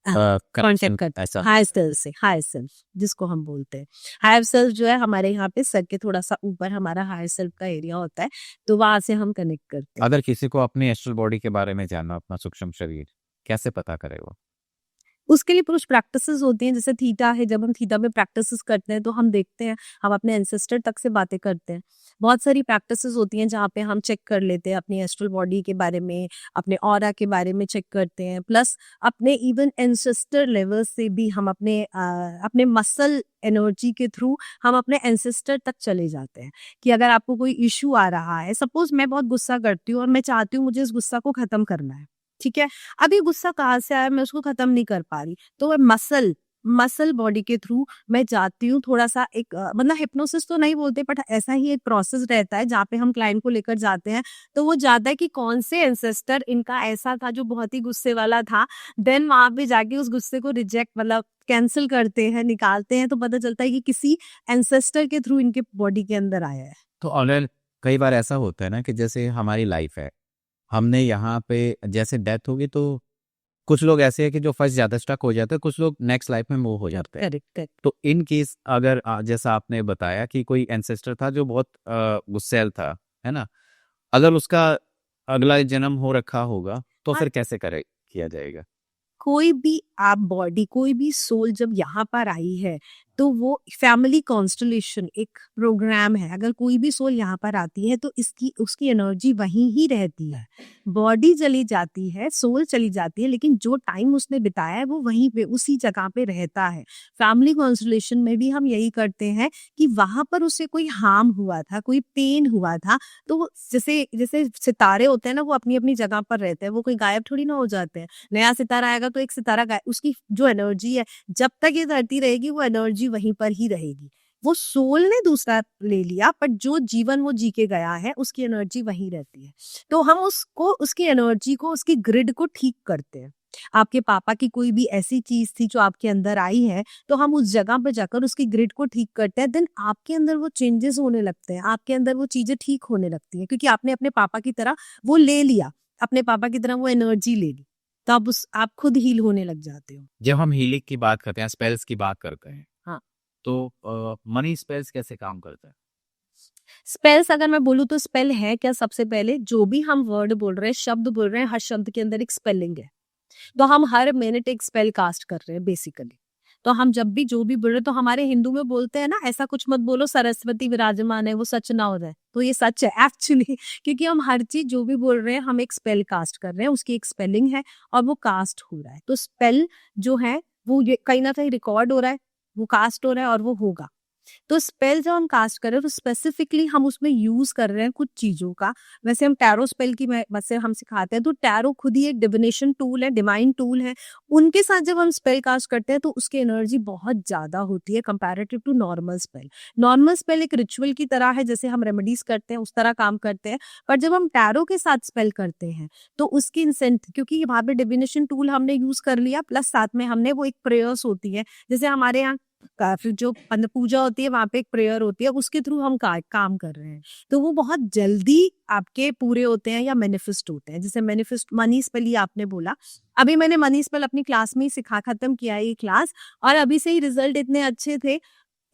कॉन्टेक्ट कनेक्शन करते हैं ऐसा। हायर सेल्फ जिसको हम बोलते हैं। हायर सेल्फ जो है हमारे यहाँ पे सर के थोड़ा सा ऊपर हमारा हायर सेल्फ का एरिया होता है, तो वहां से हम कनेक्ट करते हैं। अगर किसी को अपनी एस्ट्रल बॉडी के बारे में जानना, अपना सूक्ष्म शरीर, कैसे पता करे वो? उसके लिए कुछ प्रैक्टिसेस होती हैं, जैसे थीटा है, जब हम थीटा में प्रैक्टिसेस करते हैं तो हम देखते हैं, हम अपने एंसेस्टर तक से बातें करते हैं। बहुत सारी प्रैक्टिसेस होती हैं जहाँ पे हम चेक कर लेते हैं अपनी एस्ट्रल बॉडी के बारे में, अपने ऑरा के बारे में चेक करते हैं, प्लस अपने इवन एंसेस्टर लेवल से भी हम अपने मसल एनर्जी के थ्रू हम अपने एंसेस्टर तक चले जाते हैं। कि अगर आपको कोई इशू आ रहा है, सपोज मैं बहुत गुस्सा करती हूँ और मैं चाहती हूँ मुझे इस गुस्सा को खत्म करना है, ठीक है, अब ये गुस्सा कहाँ से आया, मैं उसको खत्म नहीं कर पा रही, तो मैं मसल बॉडी के थ्रू मैं जाती हूँ, थोड़ा सा एक मतलब हिप्नोसिस तो नहीं बोलते, बट ऐसा ही एक प्रोसेस रहता है जहाँ पे हम क्लाइंट को लेकर जाते हैं, तो वो जाता है कि कौन से एंसेस्टर इनका ऐसा था जो बहुत ही गुस्से वाला था। देन वहां पे जाके उस गुस्से को रिजेक्ट मतलब कैंसिल करते हैं, निकालते हैं, तो पता चलता है कि किसी एंसेस्टर के थ्रू इनके बॉडी के अंदर आया है। तो ऑनलाइन कई बार ऐसा होता है ना कि जैसे हमारी लाइफ है, हमने यहाँ पे जैसे डेथ होगी तो कुछ लोग ऐसे हैं कि जो फर्स्ट ज़्यादा स्टक हो जाते हैं, कुछ लोग नेक्स्ट लाइफ में मूव हो जाते हैं। Correct correct. तो इन केस अगर जैसा आपने बताया कि कोई एंसेस्टर था जो बहुत गुस्सैल था, है ना? अगर उसका अगला जन्म हो रखा होगा तो फिर कैसे करे किया जाएगा? कोई भी आप बॉडी, कोई भी सोल जब यहाँ पर आई है, तो वो फैमिली कॉन्स्टलेशन एक प्रोग्राम है। अगर कोई भी सोल यहाँ पर आती है तो इसकी उसकी एनर्जी वहीं ही रहती है। बॉडी चली जाती है, सोल चली जाती है, लेकिन जो टाइम उसने बिताया है वो वहीं पे उसी जगह पे रहता है। फैमिली कॉन्स्टलेशन में भी हम यही करते हैं कि वहां पर उसे कोई हार्म हुआ था, कोई पेन हुआ था, तो जैसे जैसे सितारे होते हैं ना, वो अपनी अपनी जगह पर रहते हैं, वो कोई गायब थोड़ी ना हो जाते हैं। नया सितारा आएगा तो एक सितारा उसकी जो एनर्जी है, जब तक ये धरती रहेगी वो एनर्जी वहीं पर ही रहेगी। वो सोल ने दूसरा ले लिया, बट जो जीवन वो जी के गया है उसकी एनर्जी वहीं रहती है। तो हम उसको, उसकी एनर्जी को, उसकी ग्रिड को ठीक करते हैं। आपके पापा की कोई भी ऐसी चीज थी जो आपके अंदर आई है, तो हम उस जगह पे जाकर उसकी ग्रिड को ठीक करते हैं, देन आपके अंदर वो चेंजेस होने लगते हैं, आपके अंदर वो चीजें ठीक होने लगती हैं, क्योंकि आपने अपने पापा की तरह वो ले लिया, अपने पापा की तरह वो एनर्जी ले ली, तो आप खुद हील होने लग जाते हो। जब हम हीलिंग की बात करते हैं, स्पेल्स की बात करते हैं, हाँ। तो मनी स्पेल्स कैसे काम करता है? स्पेल्स अगर मैं बोलूँ तो स्पेल है क्या, सबसे पहले जो भी हम वर्ड बोल रहे हैं, शब्द बोल रहे हैं, हर शब्द के अंदर एक स्पेलिंग है। तो हम हर मिनट एक स्पेल कास्ट कर रहे हैं बेसिकली। तो हम जब भी जो भी बोल रहे हैं, तो हमारे हिंदू में बोलते हैं ना, ऐसा कुछ मत बोलो सरस्वती विराजमान है, वो सच ना हो जाए। तो ये सच है एक्चुअली क्योंकि हम हर चीज जो भी बोल रहे हैं, हम एक स्पेल कास्ट कर रहे हैं, उसकी एक स्पेलिंग है और वो कास्ट हो रहा है। तो स्पेल जो है वो ये कहीं ना कहीं रिकॉर्ड हो रहा है, वो कास्ट हो रहा है और वो होगा। तो स्पेल जब हम कास्ट कर रहे हैं तो स्पेसिफिकली हम उसमें यूज कर रहे हैं कुछ चीजों का। वैसे हम टैरो स्पेल की वैसे हम सिखाते हैं, तो टैरो खुद ही एक डिविनेशन टूल है, डिवाइन टूल है। उनके साथ जब हम स्पेल कास्ट करते हैं तो उसकी एनर्जी बहुत ज्यादा होती है comparative to normal spell. Normal spell एक रिचुअल की तरह है, जैसे हम रेमेडीज करते हैं उस तरह काम करते हैं। पर जब हम टैरो के साथ स्पेल करते हैं तो उसकी इंसेंट, क्योंकि वहां पे डिविनेशन टूल हमने यूज कर लिया, प्लस साथ में हमने वो एक प्रेयर्स होती है, जैसे हमारे यहाँ काफी जो पूजा होती है वहां पे एक प्रेयर होती है, उसके थ्रू हम काम कर रहे हैं। तो वो बहुत जल्दी आपके पूरे होते हैं या मैनिफेस्ट होते हैं। जैसे मैनिफेस्ट मनी स्पेल ही आपने बोला, अभी मैंने मनी स्पेल अपनी क्लास में ही सिखा खत्म किया है ये क्लास, और अभी से ही रिजल्ट इतने अच्छे थे।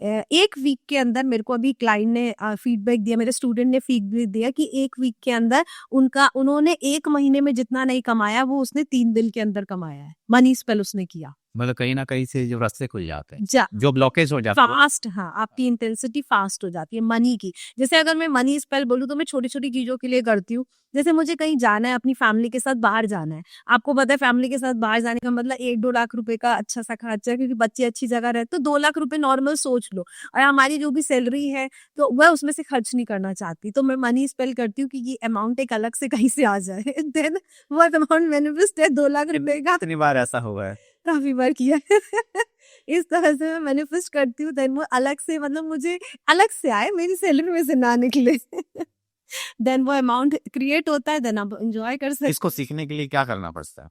एक वीक के अंदर मेरे को अभी क्लाइंट ने फीडबैक दिया, मेरे स्टूडेंट ने फीडबैक दिया कि एक वीक के अंदर उन्होंने 1 महीने में जितना नहीं कमाया वो उसने 3 दिन के अंदर कमाया है। मनी स्पेल उसने किया। मतलब कहीं ना कहीं से जो रास्ते खुल जाते हैं, जा जो ब्लॉकेज हो जाता है, फास्ट, हाँ, आपकी इंटेंसिटी फास्ट हो जाती है मनी की। जैसे अगर मैं मनी स्पेल बोलूँ तो मैं छोटी-छोटी चीज़ों के लिए करती हूँ। जैसे मुझे कहीं जाना है, अपनी फैमिली के साथ बाहर जाना है। आपको पता है फैमिली के साथ बाहर जाने का मतलब 1-2 लाख रुपए का अच्छा-सा खर्चा है, क्योंकि बच्चे अच्छी जगह रहते तो 2 लाख रुपए नॉर्मल सोच लो, और हमारी जो भी सैलरी है तो वह उसमें से खर्च नहीं करना चाहती। तो मैं मनी स्पेल करती हूँ कि ये अमाउंट एक अलग से कहीं से आ जाए। देन वो अमाउंट मैनिफेस्ट है 2 लाख रुपए का। कितनी बार ऐसा हुआ है? काफ़ी बार किया है। इस तरह से मैं मैनिफेस्ट करती हूँ, देन वो अलग से, मतलब मुझे अलग से आए, मेरी सैलरी में से ना निकले। देन वो अमाउंट क्रिएट होता है, देन आप एन्जॉय कर सकते। इसको सीखने के लिए क्या करना पड़ता है?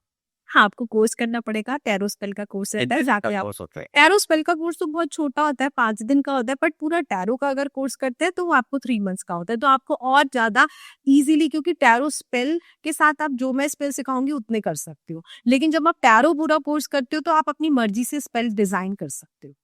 हाँ, आपको कोर्स करना पड़ेगा, टैरो स्पेल का कोर्स रहता है, कितने जाके का आप कोर्स होता है? टैरो स्पेल का कोर्स तो बहुत छोटा होता है, 5 दिन का होता है, बट पूरा टैरो का अगर कोर्स करते हैं तो वो आपको 3 मंथ्स का होता है। तो आपको और ज़्यादा ईज़िली, क्योंकि टैरो स्पेल के साथ आप जो मैं स्पेल सिखाऊँगी उतने कर सकते हो। लेकिन जब आप टैरो पूरा कोर्स करते हो तो आप अपनी मर्ज़ी से स्पेल डिज़ाइन कर सकते हो।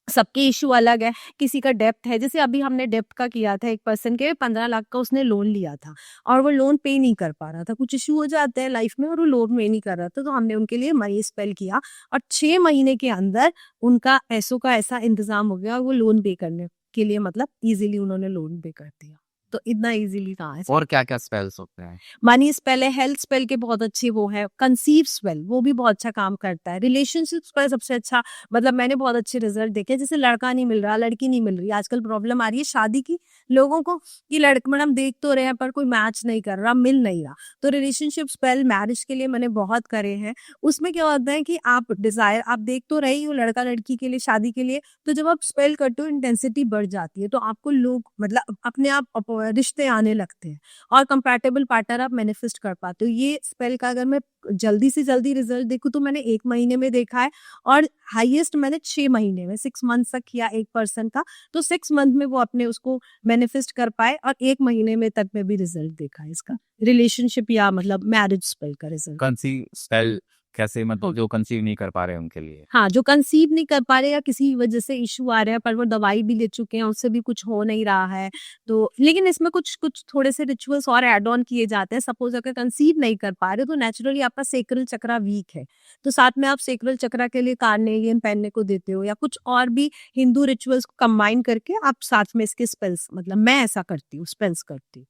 सबके इश्यू अलग है, किसी का डेप्थ है, जैसे अभी हमने डेप्थ का किया था, एक पर्सन के 15 लाख का उसने लोन लिया था और वो लोन पे नहीं कर पा रहा था, कुछ इश्यू हो जाते हैं लाइफ में और वो लोन पे नहीं कर रहा था, तो हमने उनके लिए मनी स्पेल किया और 6 महीने के अंदर उनका ऐसों का ऐसा इंतजाम हो गया और वो लोन पे करने के लिए, मतलब इजीली उन्होंने लोन पे कर दिया। तो इतना इजीली कहाँ है। और क्या क्या स्पेल्स होते हैं? मनी स्पेल है, हेल्थ स्पेल के बहुत अच्छे वो है, कंसीव स्पेल वो भी बहुत अच्छा काम करता है, रिलेशनशिप स्पेल सबसे अच्छा, मतलब मैंने बहुत अच्छे रिजल्ट देखे। जैसे लड़का नहीं मिल रहा, लड़की नहीं मिल रही, आजकल प्रॉब्लम आ रही है शादी की लोगों को कि लड़का, मैडम देख तो रहे हैं पर कोई मैच नहीं कर रहा, मिल नहीं रहा। तो रिलेशनशिप स्पेल मैरिज के लिए मैंने बहुत करे हैं। उसमें क्या होता है कि आप डिजायर, आप देख तो रही हो लड़का लड़की के लिए, शादी के लिए, तो जब आप स्पेल करते हो इंटेंसिटी बढ़ जाती है, तो आपको लोग, मतलब अपने आप रिश्ते आने लगते हैं और कंपैटिबल पार्टनर आप मैनिफेस्ट कर पाते हो। ये स्पेल का अगर मैं जल्दी से जल्दी रिजल्ट देखूं तो मैंने 1 महीने में देखा है, और हाईएस्ट मैंने 6 महीने में 6 मंथ तक किया एक पर्सन का, तो 6 मंथ में वो अपने उसको मैनिफेस्ट कर पाए और 1 महीने में तक में भी रिजल्ट देखा है इसका, रिलेशनशिप या मतलब मैरिज स्पेल का रिजल्ट। कंसीव स्पेल कैसे, मतलब जो कंसीव नहीं कर पा रहे हैं उनके लिए? हाँ, जो कंसीव नहीं कर पा रहे या किसी वजह से इश्यू आ रहा है, पर वो दवाई भी ले चुके हैं, उससे भी कुछ हो नहीं रहा है, तो लेकिन इसमें कुछ कुछ थोड़े से रिचुअल्स और ऐड ऑन किए जाते हैं। सपोज अगर कंसीव नहीं कर पा रहे तो नेचुरली आपका सेक्रल चक्रा वीक है, तो साथ में आप सेक्रल चक्रा के लिए कार्नेलियन पहनने को देते हो, या कुछ और भी हिंदू रिचुअल्स को कंबाइन करके आप साथ में इसके स्पेल्स, मतलब मैं ऐसा करती हूँ, स्पेल्स करती हूँ।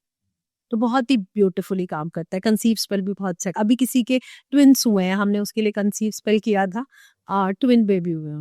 तो बहुत ही ब्यूटीफुली काम करता है। कंसीव स्पेल भी बहुत अच्छा, अभी किसी के ट्विन्स हुए हैं, हमने उसके लिए कंसीव स्पेल किया था और ट्विन बेबी हुए हैं।